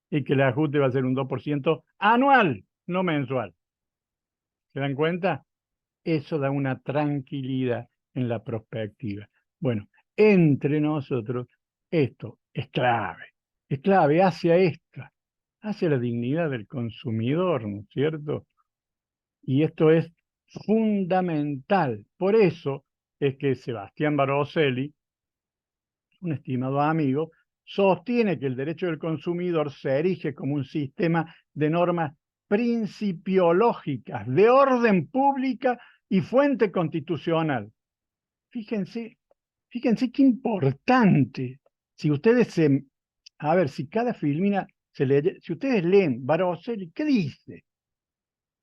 Y que el ajuste va a ser un 2% anual, no mensual. ¿Se dan cuenta? Eso da una tranquilidad en la perspectiva. Bueno, entre nosotros, esto es clave hacia la dignidad del consumidor, ¿no es cierto? Y esto es fundamental. Por eso es que Sebastián Baroselli, un estimado amigo, sostiene que el derecho del consumidor se erige como un sistema de normas principiológicas, de orden pública y fuente constitucional. Fíjense, fíjense qué importante. Si ustedes a ver, si cada filmina se lee, si ustedes leen Baroselli, ¿qué dice?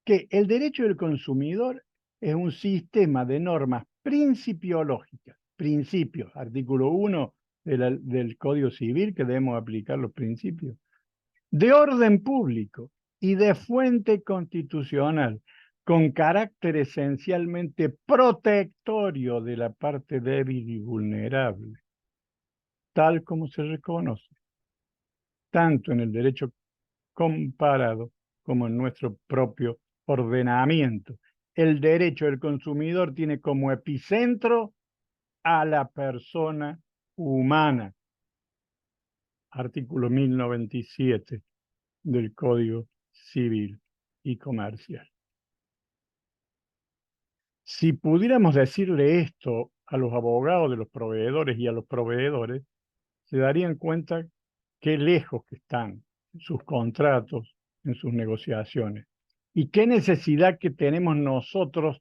Que el derecho del consumidor es un sistema de normas principiológicas, principios, artículo 1 del Código Civil, que debemos aplicar los principios, de orden público y de fuente constitucional, con carácter esencialmente protectorio de la parte débil y vulnerable, tal como se reconoce, tanto en el derecho comparado como en nuestro propio ordenamiento. El derecho del consumidor tiene como epicentro a la persona humana. Artículo 1097 del Código Civil y Comercial. Si pudiéramos decirle esto a los abogados de los proveedores y a los proveedores, se darían cuenta qué lejos que están en sus contratos, en sus negociaciones, y qué necesidad que tenemos nosotros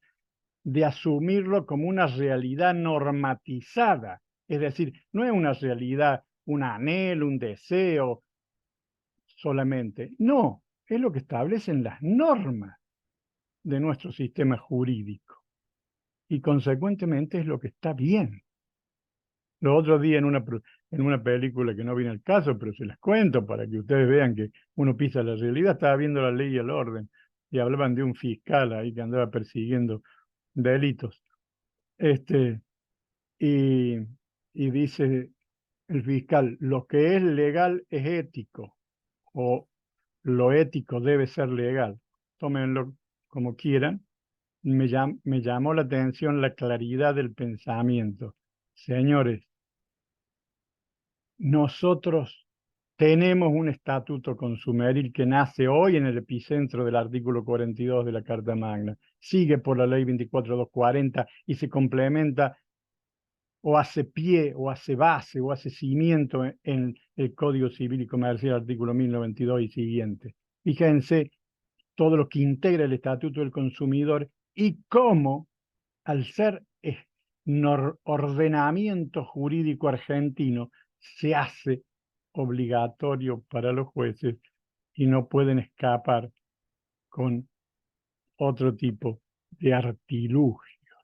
de asumirlo como una realidad normatizada. Es decir, no es una realidad, un anhelo, un deseo solamente. No, es lo que establecen las normas de nuestro sistema jurídico. Y consecuentemente es lo que está bien. Los otros días en una película que no viene al caso, pero se las cuento para que ustedes vean que uno pisa la realidad, estaba viendo La Ley y el Orden y hablaban de un fiscal ahí que andaba persiguiendo delitos. Y, y dice el fiscal, lo que es legal es ético, o lo ético debe ser legal. Tómenlo como quieran. Me llamó la atención la claridad del pensamiento. Señores, nosotros tenemos un estatuto consumeril que nace hoy en el epicentro del artículo 42 de la Carta Magna, sigue por la ley 24.240 y se complementa o hace pie, o hace base, o hace cimiento en el Código Civil y Comercial, artículo 1092 y siguiente. Fíjense todo lo que integra el Estatuto del Consumidor y cómo, al ser ordenamiento jurídico argentino, se hace obligatorio para los jueces y no pueden escapar con otro tipo de artilugio.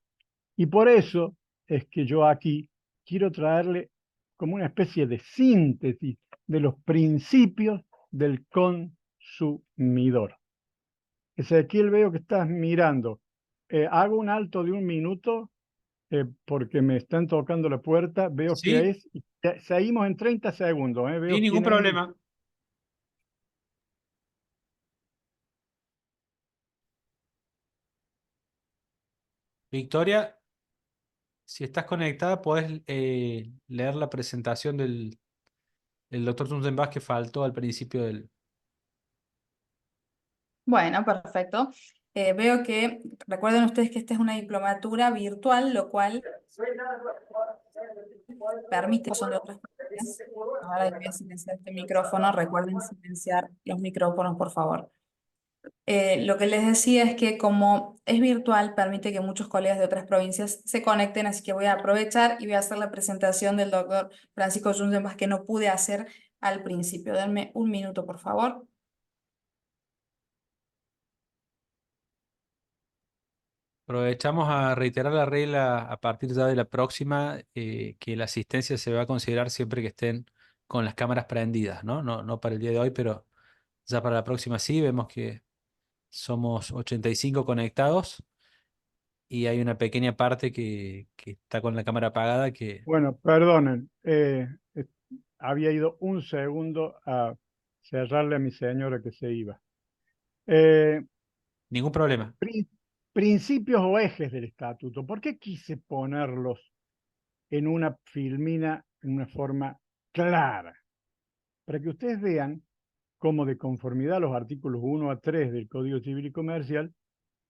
Y por eso es que yo aquí quiero traerle como una especie de síntesis de los principios del consumidor. Ezequiel, veo que estás mirando. Hago un alto de 1 minuto porque me están tocando la puerta. Veo que Sí, es. Seguimos en 30 segundos. sin Veo ningún quién es. problema. Victoria, si estás conectada, puedes leer la presentación del doctor Tunzenbach que faltó al principio del... Bueno, perfecto. Veo que, recuerden ustedes que esta es una diplomatura virtual, lo cual permite son de otras personas. Ahora voy a silenciar este micrófono. Recuerden silenciar los micrófonos, por favor. Lo que les decía es que como es virtual, permite que muchos colegas de otras provincias se conecten, así que voy a aprovechar y voy a hacer la presentación del doctor Francisco Junzenbach que no pude hacer al principio. Denme 1 minuto, por favor. Aprovechamos a reiterar la regla a partir ya de la próxima, que la asistencia se va a considerar siempre que estén con las cámaras prendidas, ¿no? No para el día de hoy, pero ya para la próxima sí. Vemos que somos 85 conectados y hay una pequeña parte que está con la cámara apagada que... Bueno, perdonen. Había ido 1 segundo a cerrarle a mi señora que se iba. Eh, Ningún problema. Principios o ejes del estatuto. ¿Por qué quise ponerlos en una filmina en una forma clara? Para que ustedes vean cómo, de conformidad a los artículos 1 a 3 del Código Civil y Comercial,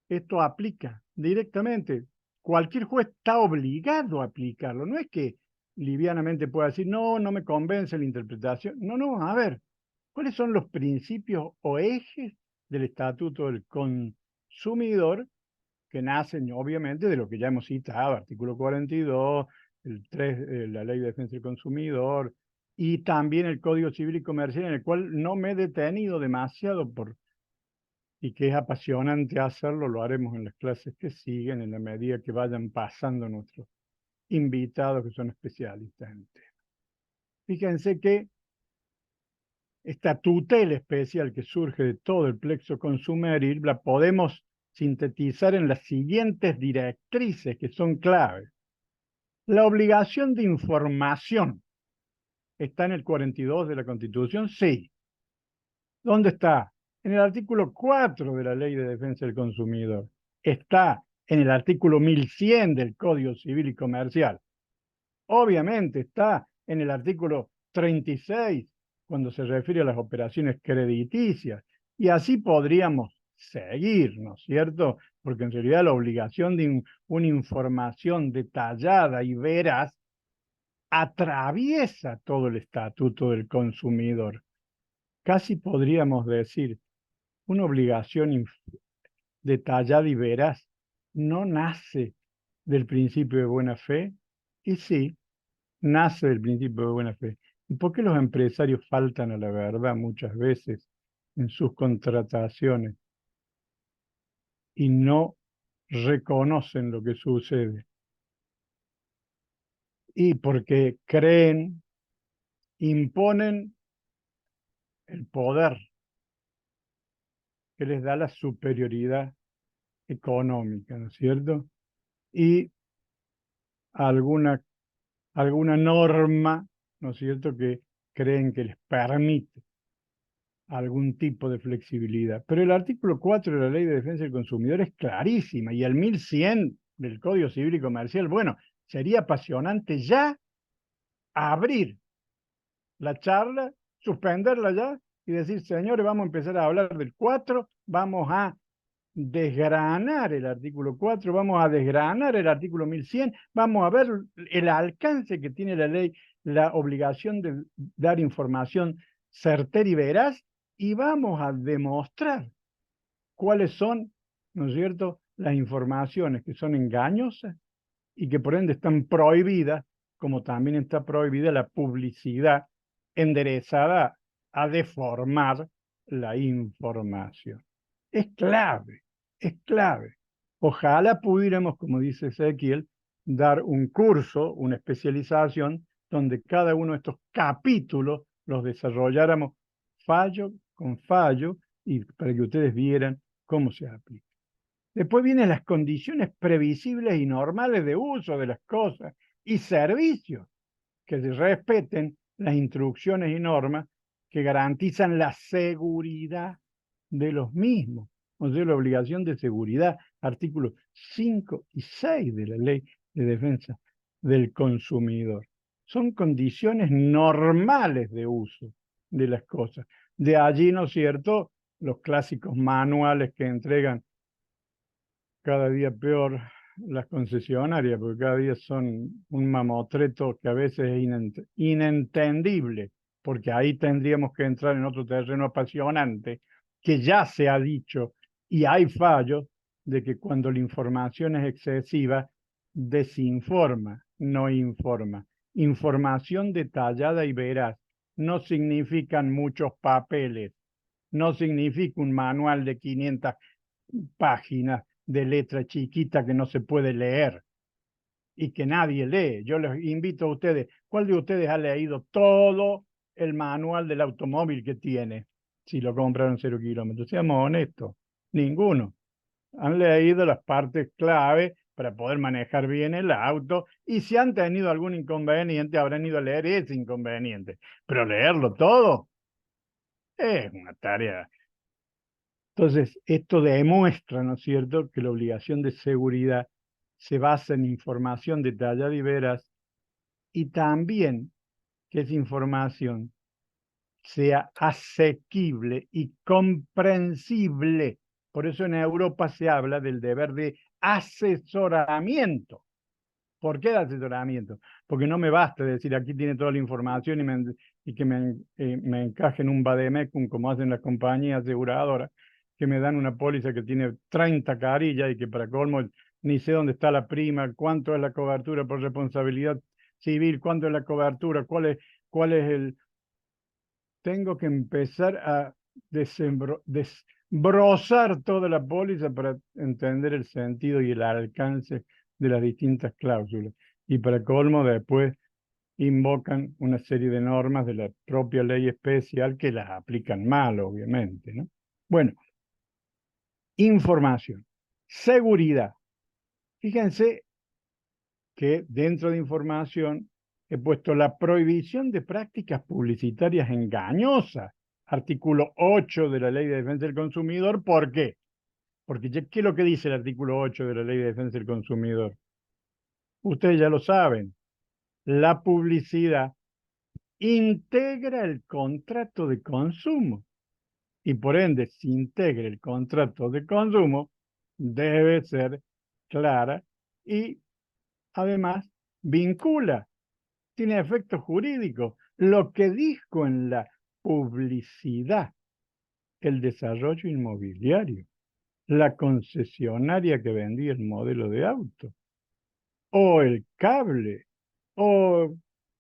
esto aplica directamente. Cualquier juez está obligado a aplicarlo. No es que livianamente pueda decir, no, no me convence la interpretación. No, no, a ver, ¿cuáles son los principios o ejes del Estatuto del Consumidor que nacen obviamente de lo que ya hemos citado, artículo 42, el 3, la Ley de Defensa del Consumidor, y también el Código Civil y Comercial, en el cual no me he detenido demasiado y que es apasionante hacerlo, lo haremos en las clases que siguen, en la medida que vayan pasando nuestros invitados que son especialistas en el tema. Fíjense que esta tutela especial que surge de todo el plexo consumeril la podemos sintetizar en las siguientes directrices que son claves. La obligación de información está en el 42 de la Constitución, sí. ¿Dónde está? En el artículo 4 de la Ley de Defensa del Consumidor. Está en el artículo 1100 del Código Civil y Comercial. Obviamente está en el artículo 36 cuando se refiere a las operaciones crediticias. Y así podríamos seguir, ¿no es cierto? Porque en realidad la obligación de una información detallada y veraz atraviesa todo el Estatuto del Consumidor. Casi podríamos decir, una obligación detallada y veraz no nace del principio de buena fe, y sí, nace del principio de buena fe. ¿Y por qué los empresarios faltan a la verdad muchas veces en sus contrataciones y no reconocen lo que sucede? Y porque creen, imponen el poder que les da la superioridad económica, ¿no es cierto? Y alguna norma, ¿no es cierto?, que creen que les permite algún tipo de flexibilidad. Pero el artículo 4 de la Ley de Defensa del Consumidor es clarísima, y el 1100 del Código Civil y Comercial, bueno, sería apasionante ya abrir la charla suspenderla ya y decir, señores, vamos a empezar a hablar del 4, vamos a desgranar el artículo 4, vamos a desgranar el artículo 1100, vamos a ver el alcance que tiene la ley, la obligación de dar información certera y veraz, y vamos a demostrar cuáles son, ¿no es cierto?, las informaciones que son engañosas y que por ende están prohibidas, como también está prohibida la publicidad enderezada a deformar la información. Es clave, es clave. Ojalá pudiéramos, como dice Ezequiel, dar un curso, una especialización, donde cada uno de estos capítulos los desarrolláramos fallo con fallo y para que ustedes vieran cómo se aplica. Después vienen las condiciones previsibles y normales de uso de las cosas y servicios que respeten las instrucciones y normas que garantizan la seguridad de los mismos. O sea, la obligación de seguridad, artículos 5 y 6 de la Ley de Defensa del Consumidor. Son condiciones normales de uso de las cosas. De allí, ¿no es cierto?, los clásicos manuales que entregan cada día peor las concesionarias, porque cada día son un mamotreto que a veces es inentendible, porque ahí tendríamos que entrar en otro terreno apasionante, que ya se ha dicho, y hay fallos, de que cuando la información es excesiva, desinforma, no informa. Información detallada y veraz no significan muchos papeles, no significa un manual de 500 páginas de letra chiquita que no se puede leer y que nadie lee. Yo les invito a ustedes, ¿cuál de ustedes ha leído todo el manual del automóvil que tiene? Si lo compraron 0 kilómetros, seamos honestos, ninguno. Han leído las partes clave para poder manejar bien el auto, y si han tenido algún inconveniente habrán ido a leer ese inconveniente, pero leerlo todo es una tarea. Entonces, esto demuestra, ¿no es cierto?, que la obligación de seguridad se basa en información detallada y veraz, y también que esa información sea asequible y comprensible. Por eso en Europa se habla del deber de asesoramiento. ¿Por qué de asesoramiento? Porque no me basta decir aquí tiene toda la información y que me encaje en un vademecum como hacen las compañías aseguradoras, que me dan una póliza que tiene 30 carillas y que para colmo ni sé dónde está la prima, cuánto es la cobertura por responsabilidad civil, cuánto es la cobertura, cuál es el... Tengo que empezar a desbrozar toda la póliza para entender el sentido y el alcance de las distintas cláusulas. Y para colmo, después invocan una serie de normas de la propia ley especial que las aplican mal, obviamente, ¿no? Bueno, información. Seguridad. Fíjense que dentro de información he puesto la prohibición de prácticas publicitarias engañosas. Artículo 8 de la Ley de Defensa del Consumidor. ¿Por qué? Porque ¿qué es lo que dice el artículo 8 de la Ley de Defensa del Consumidor? Ustedes ya lo saben. La publicidad integra el contrato de consumo. Y por ende, si integra el contrato de consumo, debe ser clara y además vincula, tiene efectos jurídicos. Lo que dijo en la publicidad, el desarrollo inmobiliario, la concesionaria que vendía el modelo de auto, o el cable, o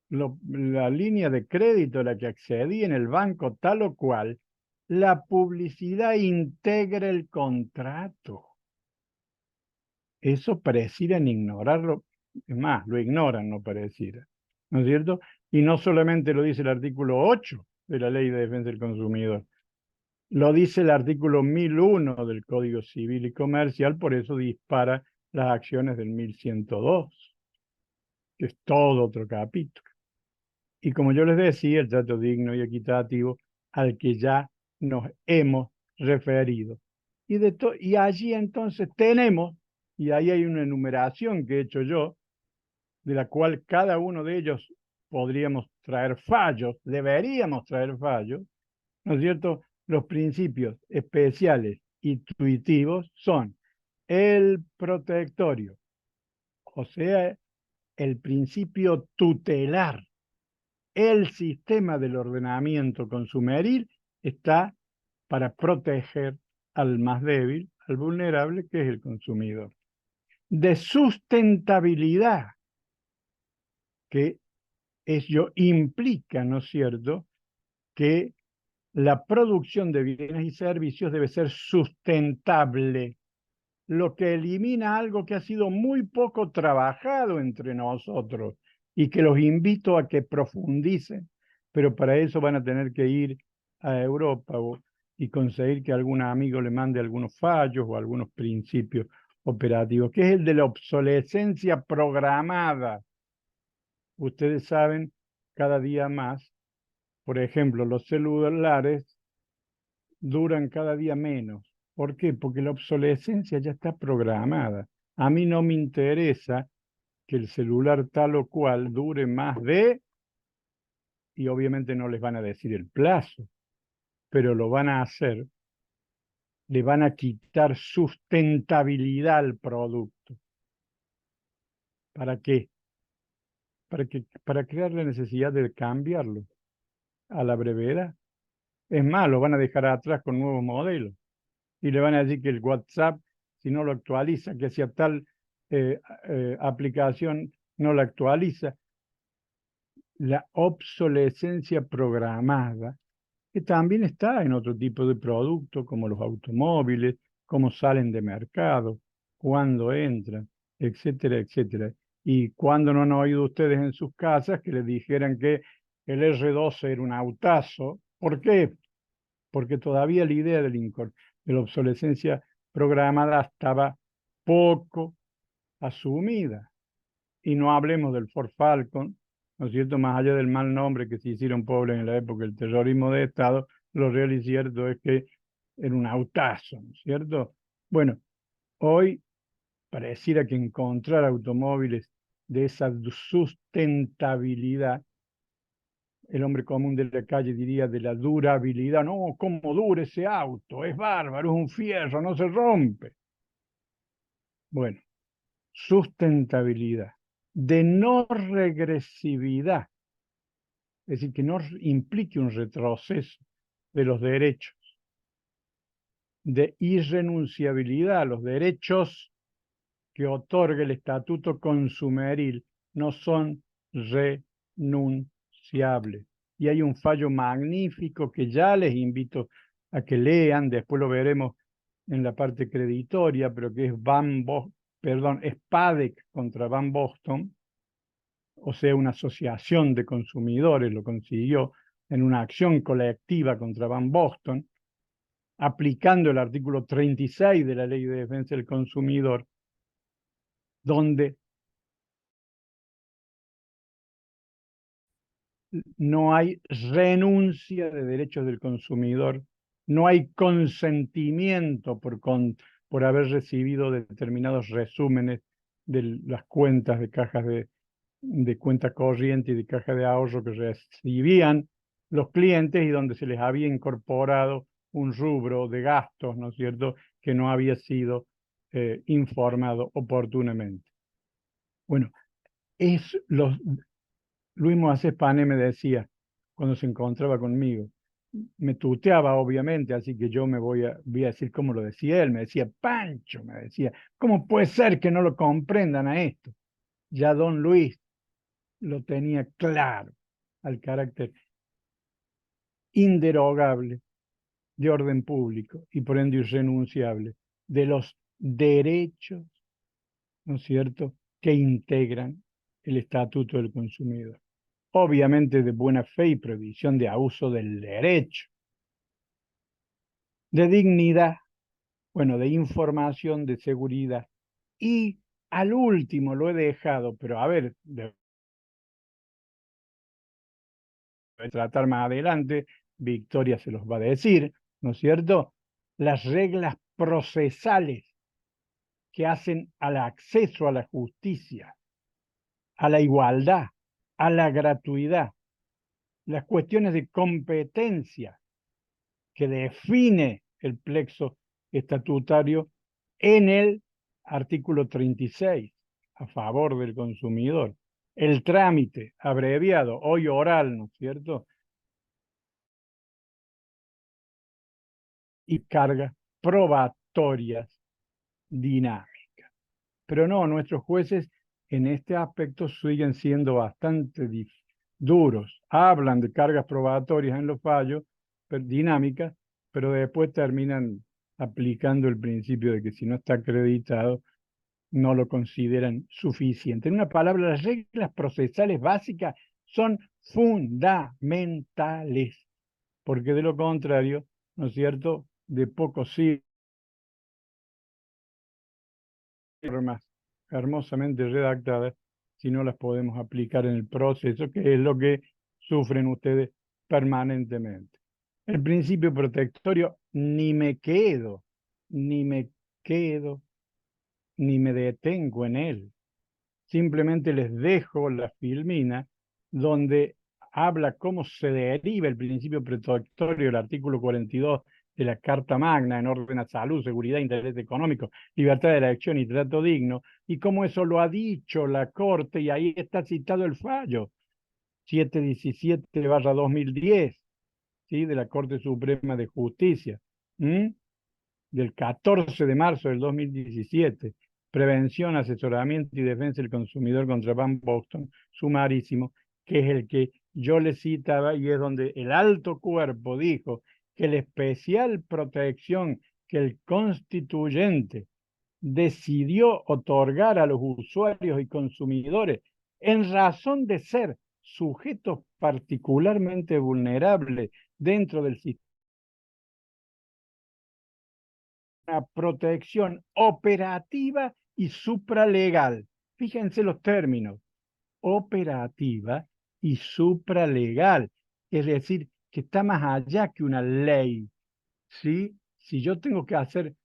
la línea de crédito a la que accedí en el banco tal o cual, la publicidad integra el contrato. Eso parecieran ignorarlo, es más, lo ignoran, no pareciera, ¿no es cierto? Y no solamente lo dice el artículo 8 de la Ley de Defensa del Consumidor, lo dice el artículo 1001 del Código Civil y Comercial, por eso dispara las acciones del 1102, que es todo otro capítulo. Y como yo les decía, el trato digno y equitativo al que ya nos hemos referido. Y allí entonces tenemos, y ahí hay una enumeración que he hecho yo, de la cual cada uno de ellos podríamos traer fallos, deberíamos traer fallos, ¿no es cierto? Los principios especiales intuitivos son el protectorio, o sea, el principio tutelar. El sistema del ordenamiento consumeril está para proteger al más débil, al vulnerable, que es el consumidor. De sustentabilidad, que ello implica, ¿no es cierto?, que la producción de bienes y servicios debe ser sustentable, lo que elimina algo que ha sido muy poco trabajado entre nosotros y que los invito a que profundicen, pero para eso van a tener que ir a Europa y conseguir que algún amigo le mande algunos fallos o algunos principios operativos, que es el de la obsolescencia programada. Ustedes saben, cada día más, por ejemplo, los celulares duran cada día menos. ¿Por qué? Porque la obsolescencia ya está programada. A mí no me interesa que el celular tal o cual dure más de, y obviamente no les van a decir el plazo, pero lo van a hacer, le van a quitar sustentabilidad al producto. ¿Para qué? Para crear la necesidad de cambiarlo a la brevedad. Es más, lo van a dejar atrás con nuevos modelos. Y le van a decir que el WhatsApp, si no lo actualiza, que hacia tal aplicación no la actualiza. La obsolescencia programada, que también está en otro tipo de productos, como los automóviles, cómo salen de mercado, cuándo entran, etcétera, etcétera. Y cuando no han oído ustedes en sus casas que les dijeran que el R12 era un autazo. ¿Por qué? Porque todavía la idea de la obsolescencia programada estaba poco asumida. Y no hablemos del Ford Falcon, ¿no es cierto? Más allá del mal nombre que se hicieron pobres en la época del terrorismo de Estado, lo real y cierto es que era un autazo, ¿no es cierto? Bueno, hoy pareciera que encontrar automóviles de esa sustentabilidad, el hombre común de la calle diría de la durabilidad. No, ¿cómo dura ese auto? Es bárbaro, es un fierro, no se rompe. Bueno, sustentabilidad, de no regresividad, es decir, que no implique un retroceso de los derechos, de irrenunciabilidad. Los derechos que otorga el Estatuto Consumeril no son renunciables. Y hay un fallo magnífico que ya les invito a que lean, después lo veremos en la parte creditoria, pero que es SPADEC contra Van Boston, o sea, una asociación de consumidores lo consiguió en una acción colectiva contra Van Boston, aplicando el artículo 36 de la Ley de Defensa del Consumidor, donde no hay renuncia de derechos del consumidor, no hay consentimiento por haber recibido determinados resúmenes de las cuentas de cajas de cuenta corriente y de caja de ahorro que recibían los clientes y donde se les había incorporado un rubro de gastos, ¿no es cierto?, que no había sido informado oportunamente. Bueno, Luis Moisés Pané me decía, cuando se encontraba conmigo, me tuteaba obviamente, así que yo voy a decir cómo lo decía él, me decía, Pancho, me decía, ¿cómo puede ser que no lo comprendan a esto? Ya don Luis lo tenía claro, al carácter inderogable de orden público y por ende irrenunciable de los derechos, ¿no es cierto?, que integran el Estatuto del Consumidor. Obviamente de buena fe y prohibición de abuso del derecho, de dignidad, bueno, de información, de seguridad. Y al último lo he dejado, pero a ver, tratar más adelante, Victoria se los va a decir, ¿no es cierto? Las reglas procesales que hacen al acceso a la justicia, a la igualdad, a la gratuidad, las cuestiones de competencia que define el plexo estatutario en el artículo 36, a favor del consumidor. El trámite abreviado, hoy oral, ¿no es cierto? Y cargas probatorias dinámicas. Pero no, nuestros jueces en este aspecto siguen siendo bastante duros. Hablan de cargas probatorias en los fallos dinámicas, pero después terminan aplicando el principio de que si no está acreditado, no lo consideran suficiente. En una palabra, las reglas procesales básicas son fundamentales, porque de lo contrario, ¿no es cierto?, de poco sirve normas hermosamente redactadas si no las podemos aplicar en el proceso, que es lo que sufren ustedes permanentemente. El principio protectorio, ni me quedo, ni me detengo en él. Simplemente les dejo la filmina donde habla cómo se deriva el principio protectorio del artículo 42 de la Carta Magna en orden a salud, seguridad, interés económico, libertad de elección y trato digno, y cómo eso lo ha dicho la Corte, y ahí está citado el fallo 717/2010, ¿sí?, de la Corte Suprema de Justicia, del 14 de marzo del 2017, prevención, asesoramiento y defensa del consumidor contra Van Boston, sumarísimo, que es el que yo le citaba y es donde el alto cuerpo dijo que la especial protección que el constituyente decidió otorgar a los usuarios y consumidores en razón de ser sujetos particularmente vulnerables dentro del sistema, una protección operativa y supralegal. Fíjense los términos, operativa y supralegal, es decir, que está más allá que una ley, ¿sí? Si yo tengo que hacer,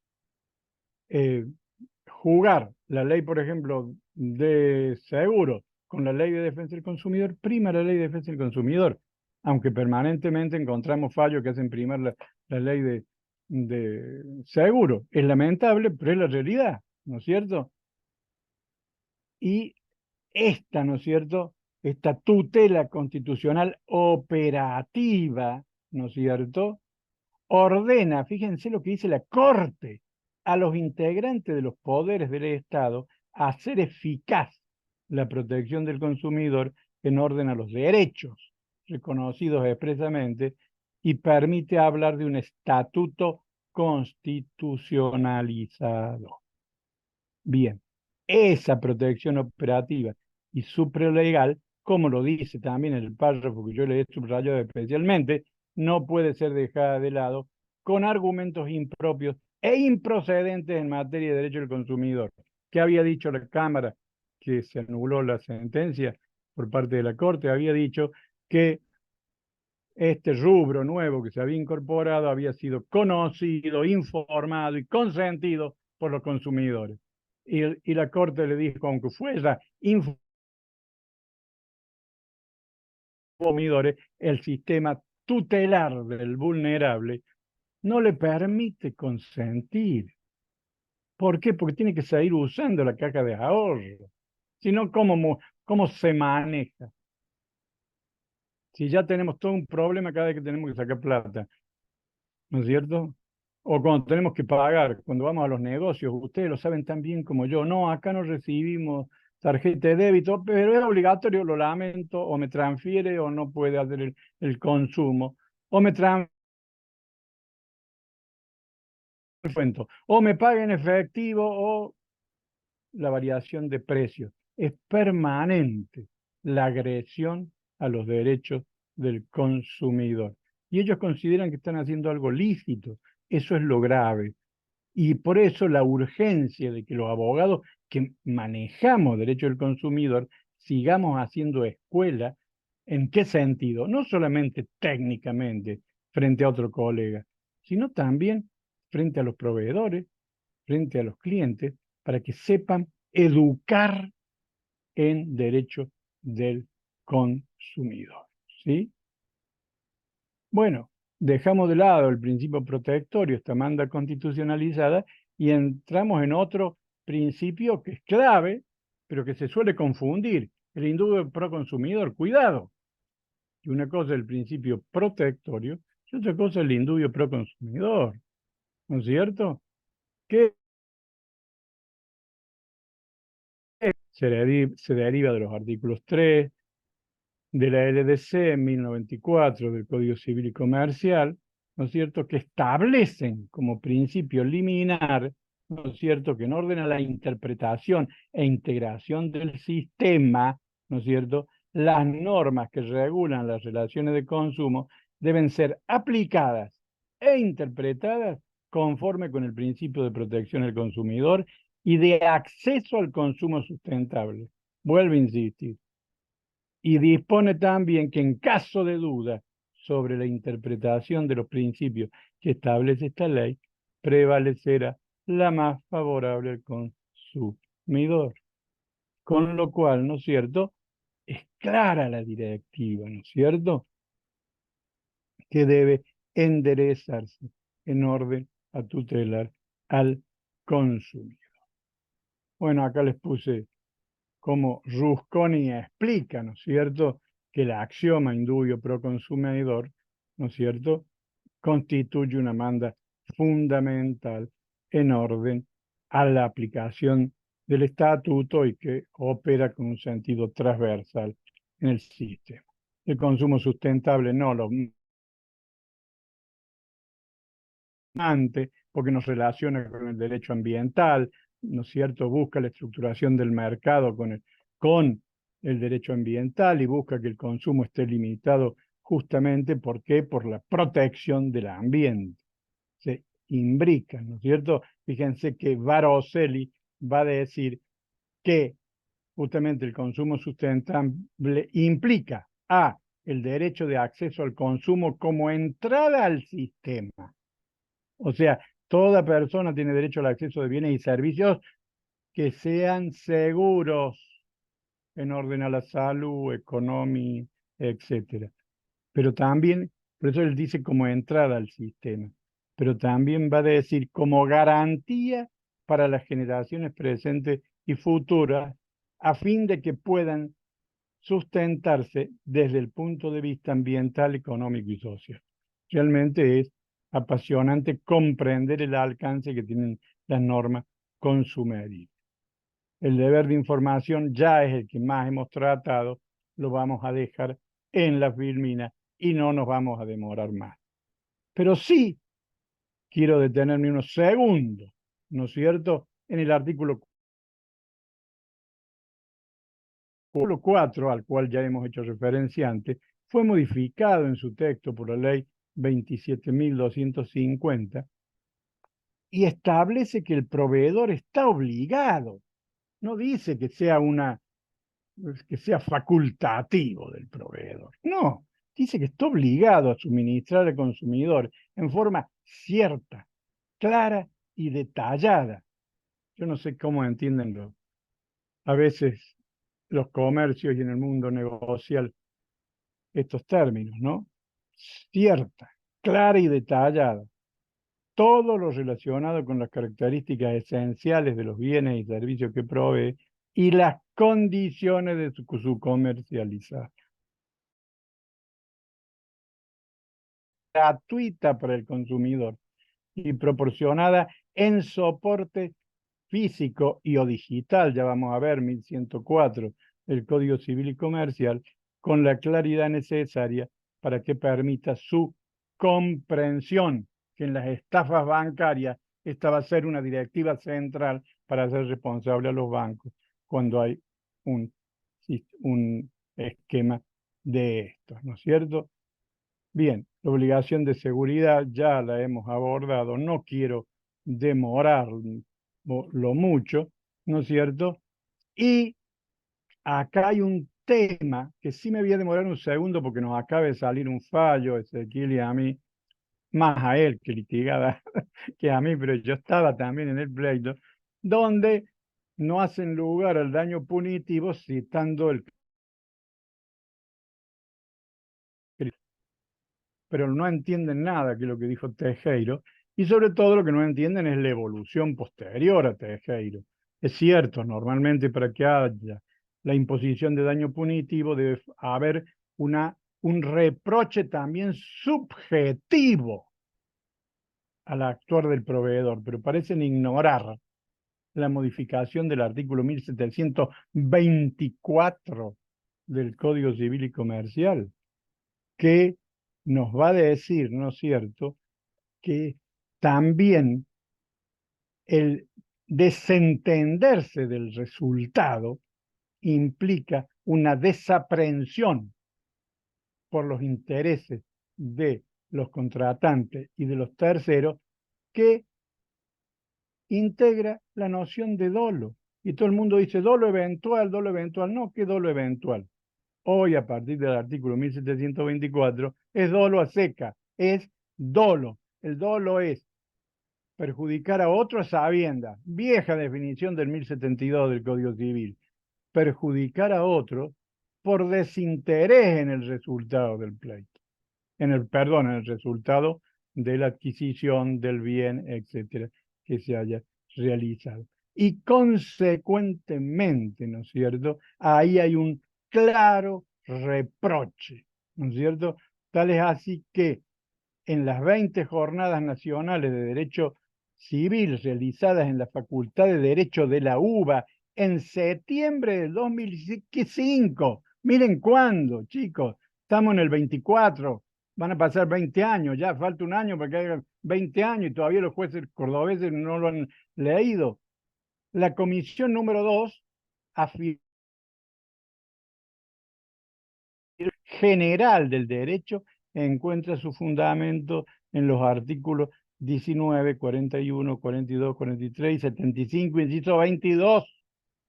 jugar la ley, por ejemplo, de seguro con la ley de defensa del consumidor, prima la ley de defensa del consumidor, aunque permanentemente encontramos fallos que hacen primar la ley de seguro. Es lamentable, pero es la realidad, ¿no es cierto? Y esta, ¿no es cierto?, esta tutela constitucional operativa, ¿no es cierto?, ordena, fíjense lo que dice la Corte, a los integrantes de los poderes del Estado a hacer eficaz la protección del consumidor en orden a los derechos reconocidos expresamente y permite hablar de un estatuto constitucionalizado. Bien, esa protección operativa y supralegal, como lo dice también el párrafo que yo le he subrayado especialmente, no puede ser dejada de lado con argumentos impropios e improcedentes en materia de derecho del consumidor. ¿Qué había dicho la Cámara? Que se anuló la sentencia por parte de la Corte, había dicho que este rubro nuevo que se había incorporado había sido conocido, informado y consentido por los consumidores. Y la Corte le dijo, aunque fuera consumidores, el sistema tutelar del vulnerable no le permite consentir. ¿Por qué? Porque tiene que seguir usando la caja de ahorro. Si no, ¿cómo se maneja? Si ya tenemos todo un problema cada vez que tenemos que sacar plata, ¿no es cierto? O cuando tenemos que pagar, cuando vamos a los negocios, ustedes lo saben tan bien como yo, no, acá no recibimos tarjeta de débito, pero es obligatorio, lo lamento, o me transfiere o no puede hacer el consumo, o me transfiere, o me paga en efectivo, o la variación de precios. Es permanente la agresión a los derechos del consumidor. Y ellos consideran que están haciendo algo lícito. Eso es lo grave. Y por eso la urgencia de que los abogados que manejamos derecho del consumidor sigamos haciendo escuela. ¿En qué sentido? No solamente técnicamente frente a otro colega, sino también frente a los proveedores, frente a los clientes, para que sepan educar en derecho del consumidor. ¿Sí? Bueno, dejamos de lado el principio protectorio, esta manda constitucionalizada, y entramos en otro principio que es clave, pero que se suele confundir, el indubio pro consumidor. Cuidado, que una cosa es el principio protectorio y otra cosa es el indubio pro consumidor, ¿no es cierto? Que se deriva de los artículos 3 de la LDC en 1094 del Código Civil y Comercial, ¿no es cierto?, que establecen como principio liminar, ¿no es cierto?, que en orden a la interpretación e integración del sistema, ¿no es cierto?, las normas que regulan las relaciones de consumo deben ser aplicadas e interpretadas conforme con el principio de protección del consumidor y de acceso al consumo sustentable. Vuelvo a insistir. Y dispone también que en caso de duda sobre la interpretación de los principios que establece esta ley, prevalecerá la más favorable al consumidor. Con lo cual, ¿no es cierto?, es clara la directiva, ¿no es cierto?, que debe enderezarse en orden a tutelar al consumidor. Bueno, acá les puse como Rusconi explica, ¿no es cierto?, que el axioma indubio pro consumidor, ¿no es cierto?, constituye una manda fundamental en orden a la aplicación del estatuto y que opera con un sentido transversal en el sistema. El consumo sustentable no lo porque nos relaciona con el derecho ambiental, ¿no es cierto? Busca la estructuración del mercado con el derecho ambiental y busca que el consumo esté limitado justamente, ¿por qué? Por la protección del ambiente. Se imbrican, ¿no es cierto? Fíjense que Varoselli va a decir que justamente el consumo sustentable implica A, el derecho de acceso al consumo como entrada al sistema. O sea, toda persona tiene derecho al acceso de bienes y servicios que sean seguros en orden a la salud, economía, etcétera. Pero también, por eso él dice como entrada al sistema, pero también va a decir como garantía para las generaciones presentes y futuras, a fin de que puedan sustentarse desde el punto de vista ambiental, económico y social. Realmente es apasionante comprender el alcance que tienen las normas consumeriles. El deber de información ya es el que más hemos tratado, lo vamos a dejar en la filmina y no nos vamos a demorar más. Pero sí quiero detenerme unos segundos, ¿no es cierto?, en el artículo 4, al cual ya hemos hecho referencia antes, fue modificado en su texto por la ley 27.250 y establece que el proveedor está obligado, no dice que sea facultativo del proveedor, no, dice que está obligado a suministrar al consumidor en forma cierta, clara y detallada. Yo no sé cómo entienden a veces los comercios y en el mundo negocial estos términos, ¿no? Cierta, clara y detallada. Todo lo relacionado con las características esenciales de los bienes y servicios que provee y las condiciones de su comercialización. Gratuita para el consumidor y proporcionada en soporte físico y o digital, ya vamos a ver 1104 del Código Civil y Comercial, con la claridad necesaria para que permita su comprensión, que en las estafas bancarias esta va a ser una directiva central para hacer responsable a los bancos cuando hay un esquema de estos, ¿no es cierto? Bien, la obligación de seguridad ya la hemos abordado, no quiero demorar lo mucho, ¿no es cierto? Y acá hay un tema que sí me voy a demorar un segundo porque nos acaba de salir un fallo, Ezequiel y a mí, más a él que litigada que a mí, pero yo estaba también en el pleito, donde no hacen lugar al daño punitivo citando el pero no entienden nada que lo que dijo Tejero, y sobre todo lo que no entienden es la evolución posterior a Tejero. Es cierto, normalmente para que haya la imposición de daño punitivo debe haber un reproche también subjetivo al actuar del proveedor, pero parecen ignorar la modificación del artículo 1724 del Código Civil y Comercial, que nos va a decir, ¿no es cierto?, que también el desentenderse del resultado implica una desaprensión por los intereses de los contratantes y de los terceros que integra la noción de dolo. Y todo el mundo dice dolo eventual, dolo eventual. No, ¿qué dolo eventual? Hoy, a partir del artículo 1724, es dolo a seca, es dolo. El dolo es perjudicar a otro a sabiendas, vieja definición del 1072 del Código Civil, perjudicar a otro por desinterés en el resultado del pleito, en el resultado de la adquisición del bien, etcétera, que se haya realizado. Y consecuentemente, ¿no es cierto?, ahí hay un claro reproche, ¿no es cierto? Tal es así que en las 20 jornadas nacionales de Derecho Civil realizadas en la Facultad de Derecho de la UBA en septiembre del 2005, miren cuándo, chicos, estamos en el 24, van a pasar 20 años, ya falta un año para que hagan 20 años y todavía los jueces cordobeses no lo han leído. La comisión número 2 afirmó general del derecho encuentra su fundamento en los artículos 19, 41, 42, 43 y 75, inciso 22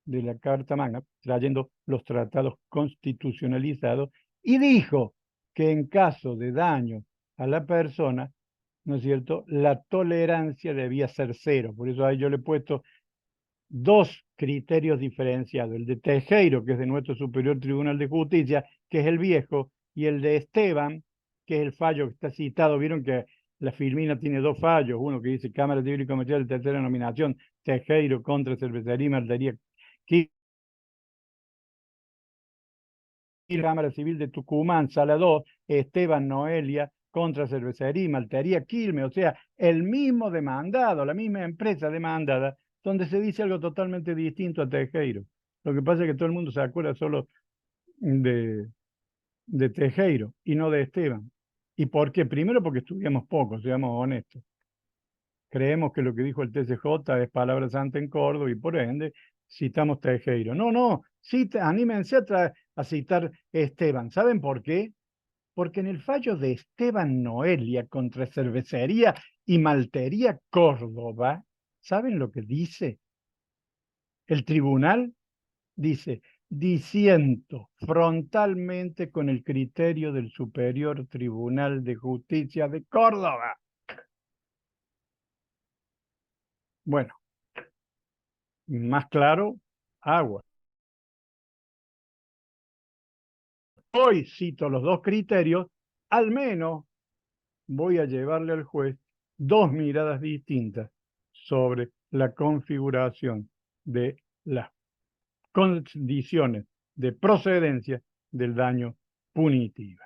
de la Carta Magna, trayendo los tratados constitucionalizados, y dijo que en caso de daño a la persona, ¿no es cierto?, la tolerancia debía ser cero. Por eso ahí yo le he puesto dos criterios diferenciados, el de Tejero, que es de nuestro Superior Tribunal de Justicia, que es el viejo, y el de Esteban, que es el fallo que está citado. Vieron que la Firmina tiene dos fallos, uno que dice Cámara Civil y Comercial de tercera nominación, Tejero contra Cervecería y Maltería, Cámara Civil de Tucumán, Sala 2, Esteban Noelia contra Cervecería y Maltería Quilmes, o sea, el mismo demandado, la misma empresa demandada, donde se dice algo totalmente distinto a Tejero. Lo que pasa es que todo el mundo se acuerda solo de Tejero y no de Esteban. ¿Y por qué? Primero porque estudiamos poco, seamos honestos. Creemos que lo que dijo el TCJ es palabra santa en Córdoba y por ende citamos Tejero. No, anímense a citar Esteban. ¿Saben por qué? Porque en el fallo de Esteban Noelia contra Cervecería y Maltería Córdoba, ¿saben lo que dice? El tribunal dice, disiento frontalmente con el criterio del Superior Tribunal de Justicia de Córdoba. Bueno, más claro, agua. Hoy cito los dos criterios, al menos voy a llevarle al juez dos miradas distintas sobre la configuración de las condiciones de procedencia del daño punitivo.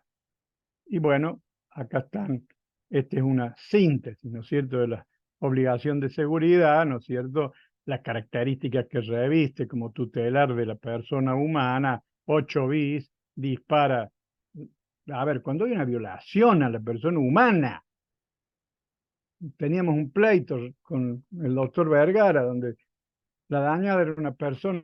Y bueno, acá están, esta es una síntesis, ¿no es cierto?, de la obligación de seguridad, ¿no es cierto?, las características que reviste como tutelar de la persona humana, 8 bis, dispara. A ver, cuando hay una violación a la persona humana, teníamos un pleito con el doctor Vergara, donde la dañada era una persona,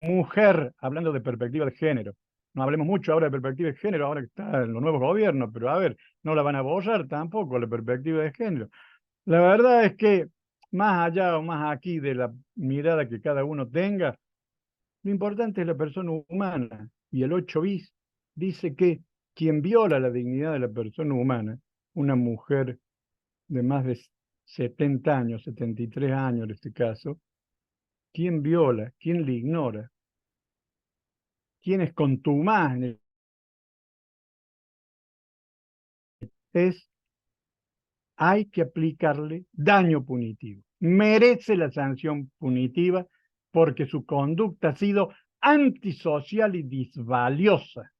mujer, hablando de perspectiva de género. No hablemos mucho ahora de perspectiva de género, ahora que está en los nuevos gobiernos, pero a ver, no la van a borrar tampoco la perspectiva de género. La verdad es que más allá o más aquí de la mirada que cada uno tenga, lo importante es la persona humana. Y el 8 bis dice que quien viola la dignidad de la persona humana, una mujer de más de 70 años, 73 años en este caso, quien viola, quien le ignora, quien es contumaz en el hay que aplicarle daño punitivo. Merece la sanción punitiva porque su conducta ha sido antisocial y disvaliosa.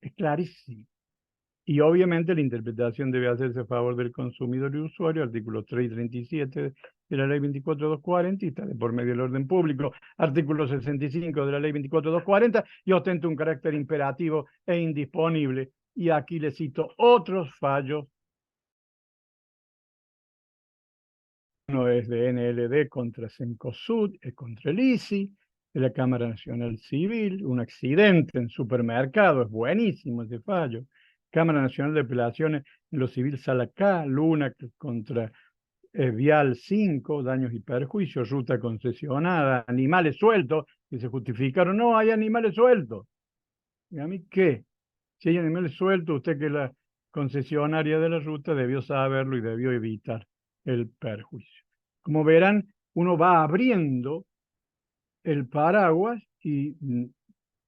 Es clarísimo. Y obviamente la interpretación debe hacerse a favor del consumidor y usuario, artículos 3 y 37 de la ley 24.240, y está de por medio del orden público, artículo 65 de la ley 24.240, y ostenta un carácter imperativo e indisponible. Y aquí le cito otros fallos. Uno es de NLD contra Cencosud, contra el ICI, de la Cámara Nacional Civil, un accidente en supermercado, es buenísimo ese fallo. Cámara Nacional de Apelaciones en lo civil Sala K, Luna contra Vial 5, daños y perjuicios, ruta concesionada, animales sueltos, que se justificaron. No, hay animales sueltos. ¿Y a mí qué? Si hay animales sueltos, usted que es la concesionaria de la ruta debió saberlo y debió evitar el perjuicio. Como verán, uno va abriendo el paraguas y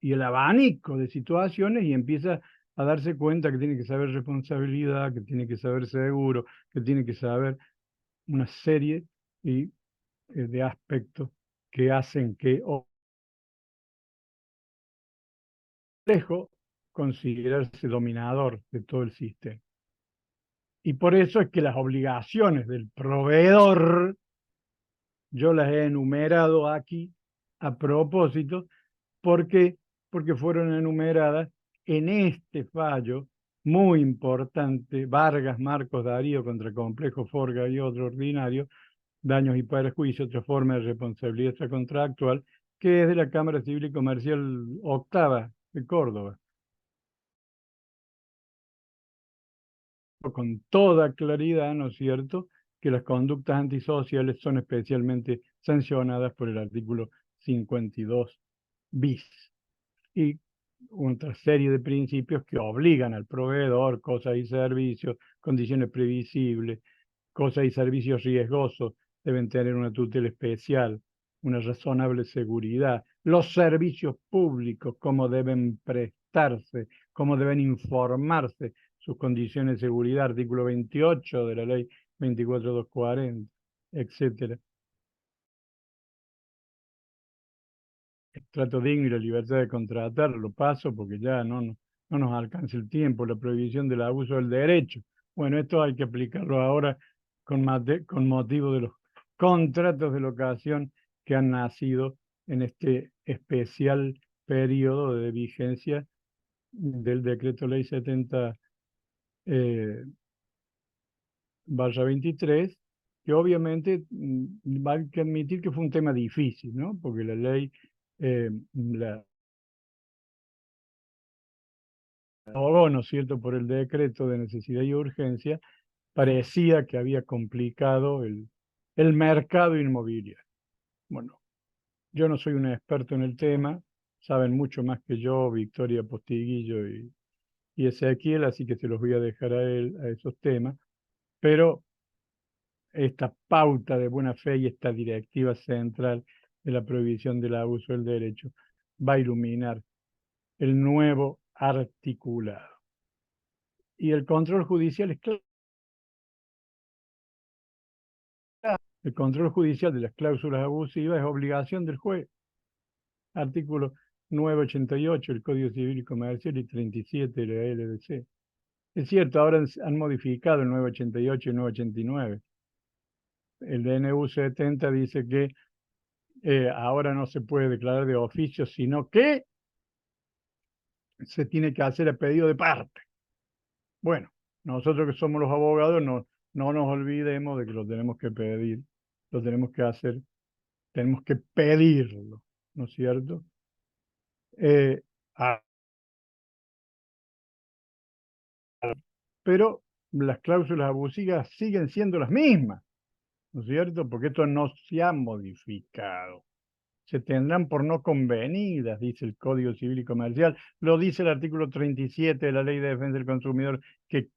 el abanico de situaciones y empieza a darse cuenta que tiene que saber responsabilidad, que tiene que saber seguro, que tiene que saber una serie de aspectos que hacen que complejo considerarse dominador de todo el sistema. Y por eso es que las obligaciones del proveedor, yo las he enumerado aquí a propósito, porque fueron enumeradas en este fallo muy importante, Vargas, Marcos, Darío contra Complejo, Forga y otro ordinario, daños y perjuicios, otra forma de responsabilidad extracontractual, que es de la Cámara Civil y Comercial Octava de Córdoba. Con toda claridad, ¿no es cierto?, que las conductas antisociales son especialmente sancionadas por el artículo 52 bis. Y otra serie de principios que obligan al proveedor, cosas y servicios, condiciones previsibles, cosas y servicios riesgosos, deben tener una tutela especial, una razonable seguridad, los servicios públicos, cómo deben prestarse, cómo deben informarse, sus condiciones de seguridad, artículo 28 de la ley 24.240, etcétera. El trato digno y la libertad de contratar, lo paso porque ya no nos alcanza el tiempo, la prohibición del abuso del derecho. Bueno, esto hay que aplicarlo ahora con motivo de los contratos de locación que han nacido en este especial periodo de vigencia del decreto ley 70/23, que obviamente va a admitir que fue un tema difícil, ¿no? Porque la ley ¿no es cierto?, por el decreto de necesidad y urgencia, parecía que había complicado el mercado inmobiliario. Bueno, yo no soy un experto en el tema, saben mucho más que yo, Victoria Postiguillo y Ezequiel, así que se los voy a dejar a esos temas, pero esta pauta de buena fe y esta directiva central de la prohibición del abuso del derecho va a iluminar el nuevo articulado. Y el control judicial es claro. El control judicial de las cláusulas abusivas es obligación del juez. Artículo 988 del Código Civil y Comercial y 37 de la LDC. Es cierto, ahora han modificado el 988 y el 989. El DNU 70 dice que ahora no se puede declarar de oficio, sino que se tiene que hacer a pedido de parte. Bueno, nosotros que somos los abogados no nos olvidemos de que lo tenemos que pedir, lo tenemos que hacer, tenemos que pedirlo, ¿no es cierto? Pero las cláusulas abusivas siguen siendo las mismas, ¿no es cierto? Porque esto no se ha modificado. Se tendrán por no convenidas, dice el Código Civil y Comercial, lo dice el artículo 37 de la Ley de Defensa del Consumidor, que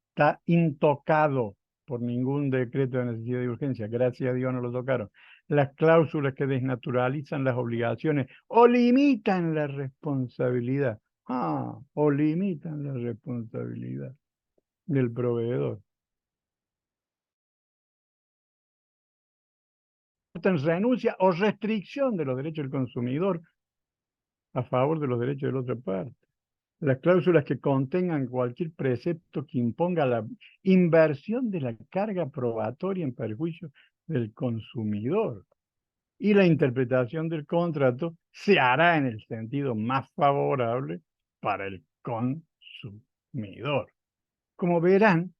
está intocado por ningún decreto de necesidad y urgencia, gracias a Dios no lo tocaron. Las cláusulas que desnaturalizan las obligaciones o limitan la responsabilidad o limitan la responsabilidad del proveedor. Renuncia o restricción de los derechos del consumidor a favor de los derechos de la otra parte. Las cláusulas que contengan cualquier precepto que imponga la inversión de la carga probatoria en perjuicio del consumidor. Y la interpretación del contrato se hará en el sentido más favorable para el consumidor. Como verán,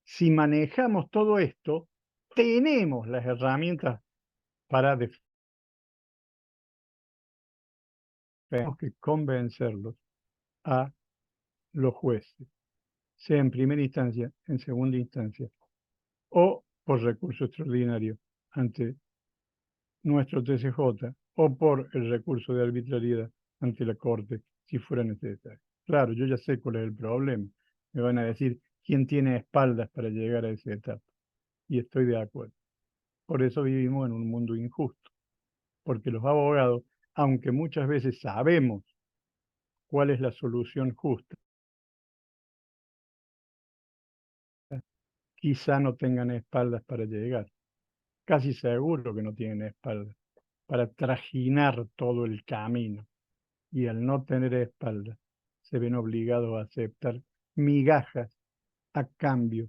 si manejamos todo esto, tenemos las herramientas para tenemos que convencerlos a los jueces, sea en primera instancia, en segunda instancia, o por recurso extraordinario ante nuestro TCJ, o por el recurso de arbitrariedad ante la Corte, si fuera necesario. Claro, yo ya sé cuál es el problema. Me van a decir quién tiene espaldas para llegar a esa etapa. Y estoy de acuerdo. Por eso vivimos en un mundo injusto. Porque los abogados, aunque muchas veces sabemos cuál es la solución justa, quizá no tengan espaldas para llegar. Casi seguro que no tienen espaldas para trajinar todo el camino. Y al no tener espaldas, se ven obligados a aceptar migajas a cambio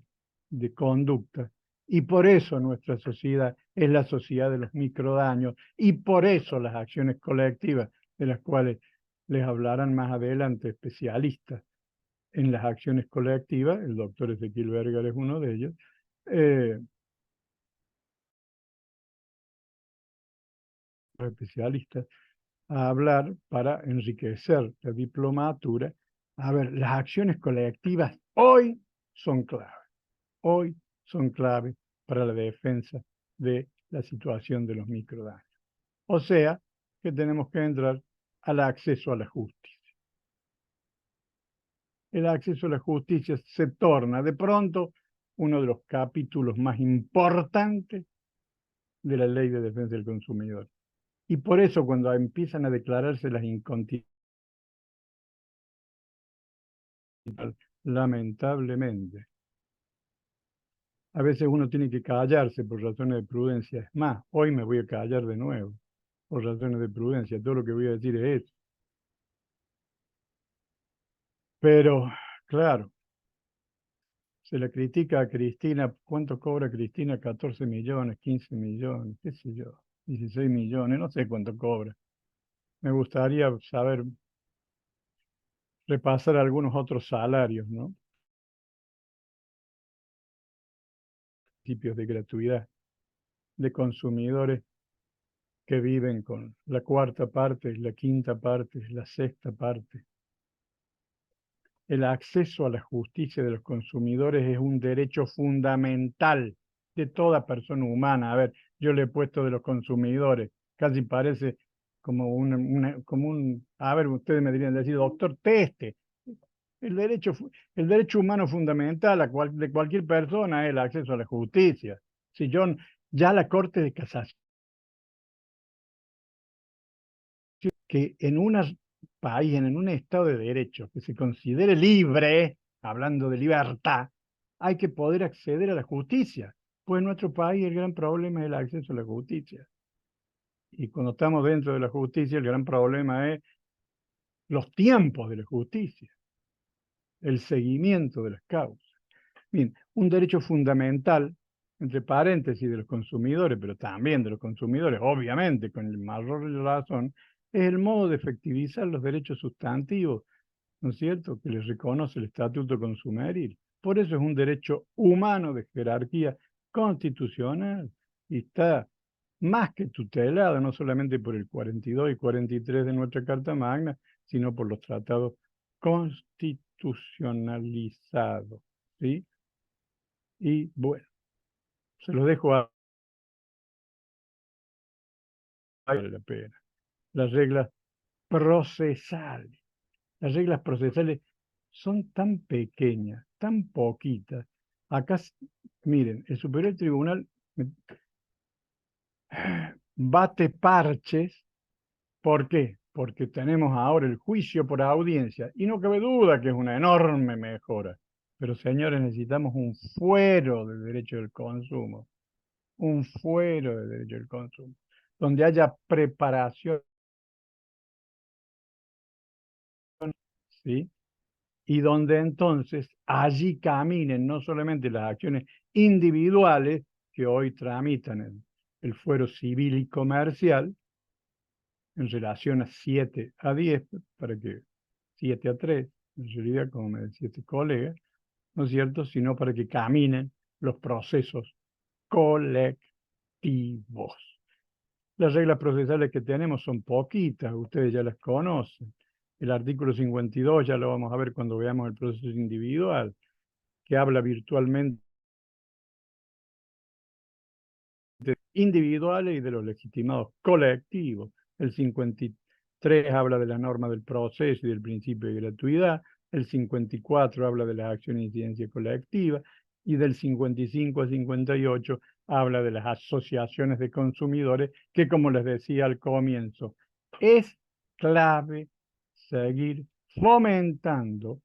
de conducta. Y por eso nuestra sociedad es la sociedad de los microdaños y por eso las acciones colectivas, de las cuales les hablarán más adelante especialistas en las acciones colectivas, el doctor Ezequiel Berger es uno de ellos, los especialistas, a hablar para enriquecer la diplomatura. A ver, las acciones colectivas hoy son clave. Hoy son clave para la defensa de la situación de los microdaños. O sea, que tenemos que entrar al acceso a la justicia. El acceso a la justicia se torna de pronto uno de los capítulos más importantes de la Ley de Defensa del Consumidor. Y por eso cuando empiezan a declararse las incontinencias, lamentablemente, a veces uno tiene que callarse por razones de prudencia. Es más, hoy me voy a callar de nuevo por razones de prudencia. Todo lo que voy a decir es eso. Pero, claro, se le critica a Cristina. ¿Cuánto cobra Cristina? 14 millones, 15 millones, qué sé yo, 16 millones, no sé cuánto cobra. Me gustaría saber, repasar algunos otros salarios, ¿no? Principios de gratuidad de consumidores que viven con la cuarta parte, la quinta parte, la sexta parte. El acceso a la justicia de los consumidores es un derecho fundamental de toda persona humana. A ver, yo le he puesto de los consumidores, casi parece como a ver, ustedes me dirían decir, doctor, teste. El derecho humano fundamental de cualquier persona es el acceso a la justicia. Si yo, ya la Corte de Casación, que en un país, en un Estado de Derecho, que se considere libre, hablando de libertad, hay que poder acceder a la justicia. Pues en nuestro país el gran problema es el acceso a la justicia. Y cuando estamos dentro de la justicia, el gran problema es los tiempos de la justicia, el seguimiento de las causas. Bien, un derecho fundamental, entre paréntesis, de los consumidores, pero también de los consumidores, obviamente, con el mayor razón, es el modo de efectivizar los derechos sustantivos, ¿no es cierto?, que les reconoce el Estatuto Consumeril. Por eso es un derecho humano de jerarquía constitucional y está más que tutelado, no solamente por el 42 y 43 de nuestra Carta Magna, sino por los tratados constitucionalizados, ¿sí? Y bueno, se los dejo a vale la pena. Las reglas procesales. Las reglas procesales son tan pequeñas, tan poquitas. Acá, miren, el Superior Tribunal bate parches. ¿Por qué? porque tenemos ahora el juicio por audiencia, y no cabe duda que es una enorme mejora. Pero señores, necesitamos un fuero de derecho del consumo, un fuero de derecho del consumo, donde haya preparación, ¿sí? Y donde entonces allí caminen no solamente las acciones individuales que hoy tramitan el fuero civil y comercial en relación a 7 a 10, para que 7 a 3, en realidad, como me decía este colega, ¿no es cierto?, sino para que caminen los procesos colectivos. Las reglas procesales que tenemos son poquitas, ustedes ya las conocen. El artículo 52 ya lo vamos a ver cuando veamos el proceso individual, que habla virtualmente de individuales y de los legitimados colectivos. El 53 habla de la norma del proceso y del principio de gratuidad. El 54 habla de las acciones de incidencia colectiva. Y del 55 a 58 habla de las asociaciones de consumidores, que, como les decía al comienzo, es clave seguir fomentando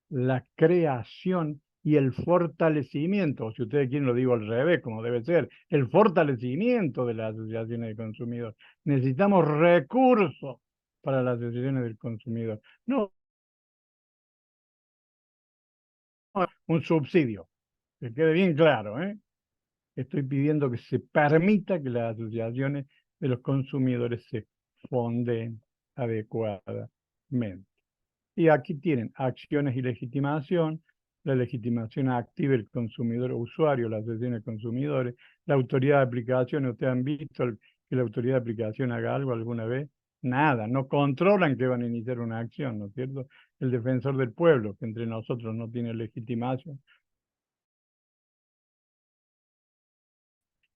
la creación y el fortalecimiento, o si ustedes quieren lo digo al revés, como debe ser, el fortalecimiento de las asociaciones de consumidores. Necesitamos recursos para las asociaciones del consumidor, no un subsidio, que quede bien claro, ¿eh? Estoy pidiendo que se permita que las asociaciones de los consumidores se fonden adecuadamente. Y aquí tienen acciones y legitimación, la legitimación activa el consumidor o usuario, las asociaciones de consumidores, la autoridad de aplicación. ¿Ustedes han visto que la autoridad de aplicación haga algo alguna vez? Nada, no controlan que van a iniciar una acción, ¿no es cierto? El defensor del pueblo, que entre nosotros no tiene legitimación,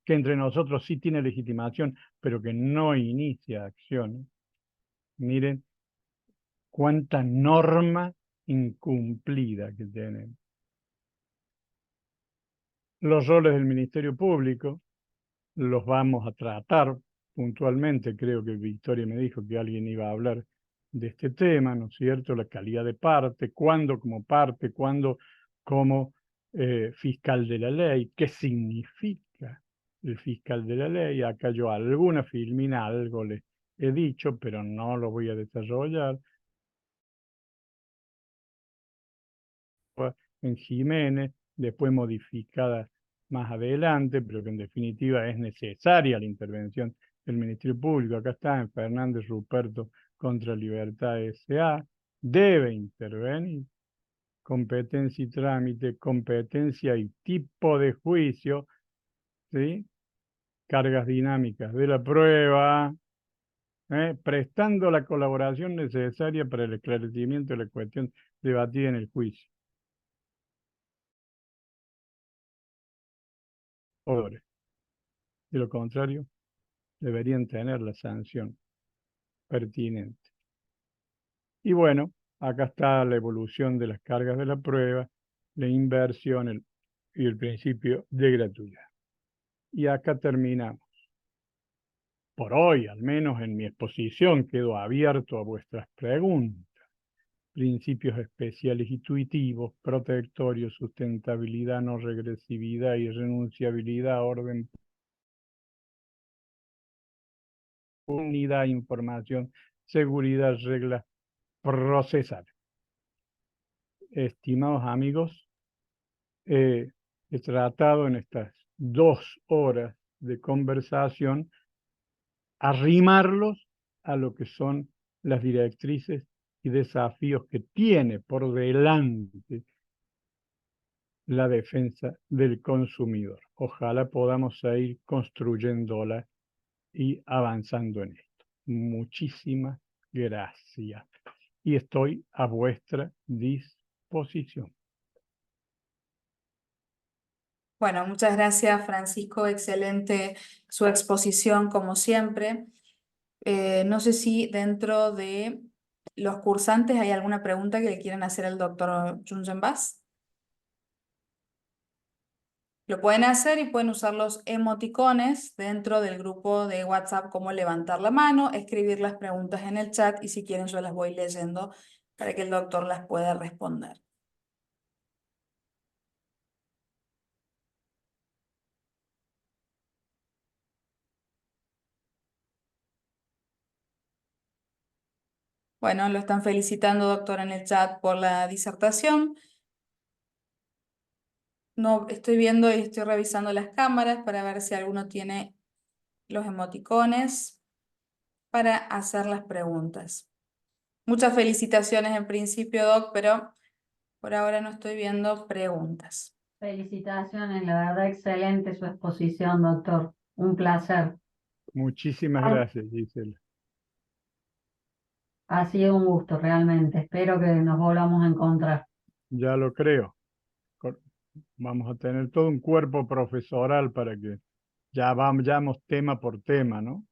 que entre nosotros sí tiene legitimación, pero que no inicia acciones. Miren cuánta norma incumplida que tenemos. Los roles del Ministerio Público los vamos a tratar puntualmente. Creo que Victoria me dijo que alguien iba a hablar de este tema, ¿no es cierto? La calidad de parte, cuándo como parte, cuándo como fiscal de la ley, qué significa el fiscal de la ley. Acá yo alguna filmina, algo les he dicho, pero no lo voy a desarrollar. En Jiménez, después modificada más adelante, pero que en definitiva es necesaria la intervención del Ministerio Público. Acá está en Fernández Ruperto contra Libertad S.A. Debe intervenir. Competencia y trámite, competencia y tipo de juicio, ¿sí? Cargas dinámicas de la prueba, prestando la colaboración necesaria para el esclarecimiento de la cuestión debatida en el juicio. De lo contrario, deberían tener la sanción pertinente. Y bueno, acá está la evolución de las cargas de la prueba, la inversión y el principio de gratuidad. Y acá terminamos. Por hoy, al menos en mi exposición, quedo abierto a vuestras preguntas. Principios especiales intuitivos, protectorios, sustentabilidad, no regresividad y renunciabilidad, orden, unidad, información, seguridad, reglas procesales. Estimados amigos, he tratado en estas 2 horas de conversación arrimarlos a lo que son las directrices y desafíos que tiene por delante la defensa del consumidor. Ojalá podamos seguir construyéndola y avanzando en esto. Muchísimas gracias. Y estoy a vuestra disposición. Bueno, muchas gracias, Francisco. Excelente su exposición, como siempre. No sé si dentro de los cursantes hay alguna pregunta que le quieran hacer al doctor Jungenbach. Lo pueden hacer y pueden usar los emoticones dentro del grupo de WhatsApp, como levantar la mano, escribir las preguntas en el chat y si quieren yo las voy leyendo para que el doctor las pueda responder. Bueno, lo están felicitando, doctor, en el chat por la disertación. No, estoy viendo y estoy revisando las cámaras para ver si alguno tiene los emoticones para hacer las preguntas. Muchas felicitaciones en principio, doc, pero por ahora no estoy viendo preguntas. Felicitaciones, la verdad excelente su exposición, doctor. Un placer. Muchísimas gracias, Gisela. Ha sido un gusto realmente. Espero que nos volvamos a encontrar. Ya lo creo. Vamos a tener todo un cuerpo profesoral para que ya vamos tema por tema, ¿no?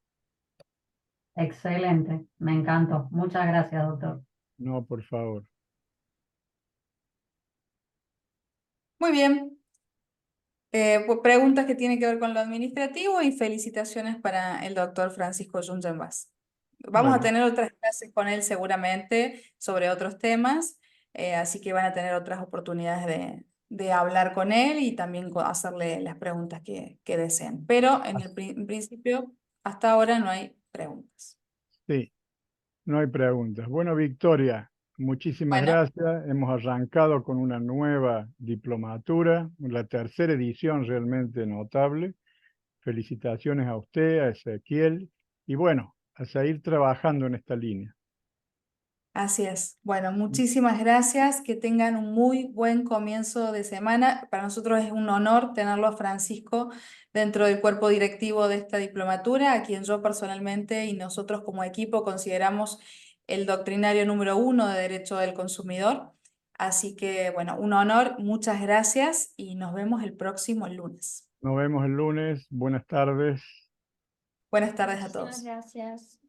Excelente, me encantó. Muchas gracias, doctor. No, por favor. Muy bien. Preguntas que tienen que ver con lo administrativo y felicitaciones para el doctor Francisco Jungenbas. Vamos a Bueno, tener otras clases con él seguramente sobre otros temas, así que van a tener otras oportunidades de hablar con él y también hacerle las preguntas que deseen. Pero en principio, hasta ahora no hay preguntas. sí, no hay preguntas. Bueno, Victoria, muchísimas Bueno, gracias. Hemos arrancado con una nueva diplomatura, la tercera edición realmente notable. Felicitaciones a usted, a Ezequiel, y bueno, a seguir trabajando en esta línea. así es. Bueno, muchísimas gracias. Que tengan un muy buen comienzo de semana. Para nosotros es un honor tenerlo a Francisco dentro del cuerpo directivo de esta diplomatura, a quien yo personalmente y nosotros como equipo consideramos el doctrinario número 1 de Derecho del Consumidor. Así que, bueno, un honor. Muchas gracias y nos vemos el próximo lunes. Nos vemos el lunes. Buenas tardes. Buenas tardes a Muchísimas todos. gracias.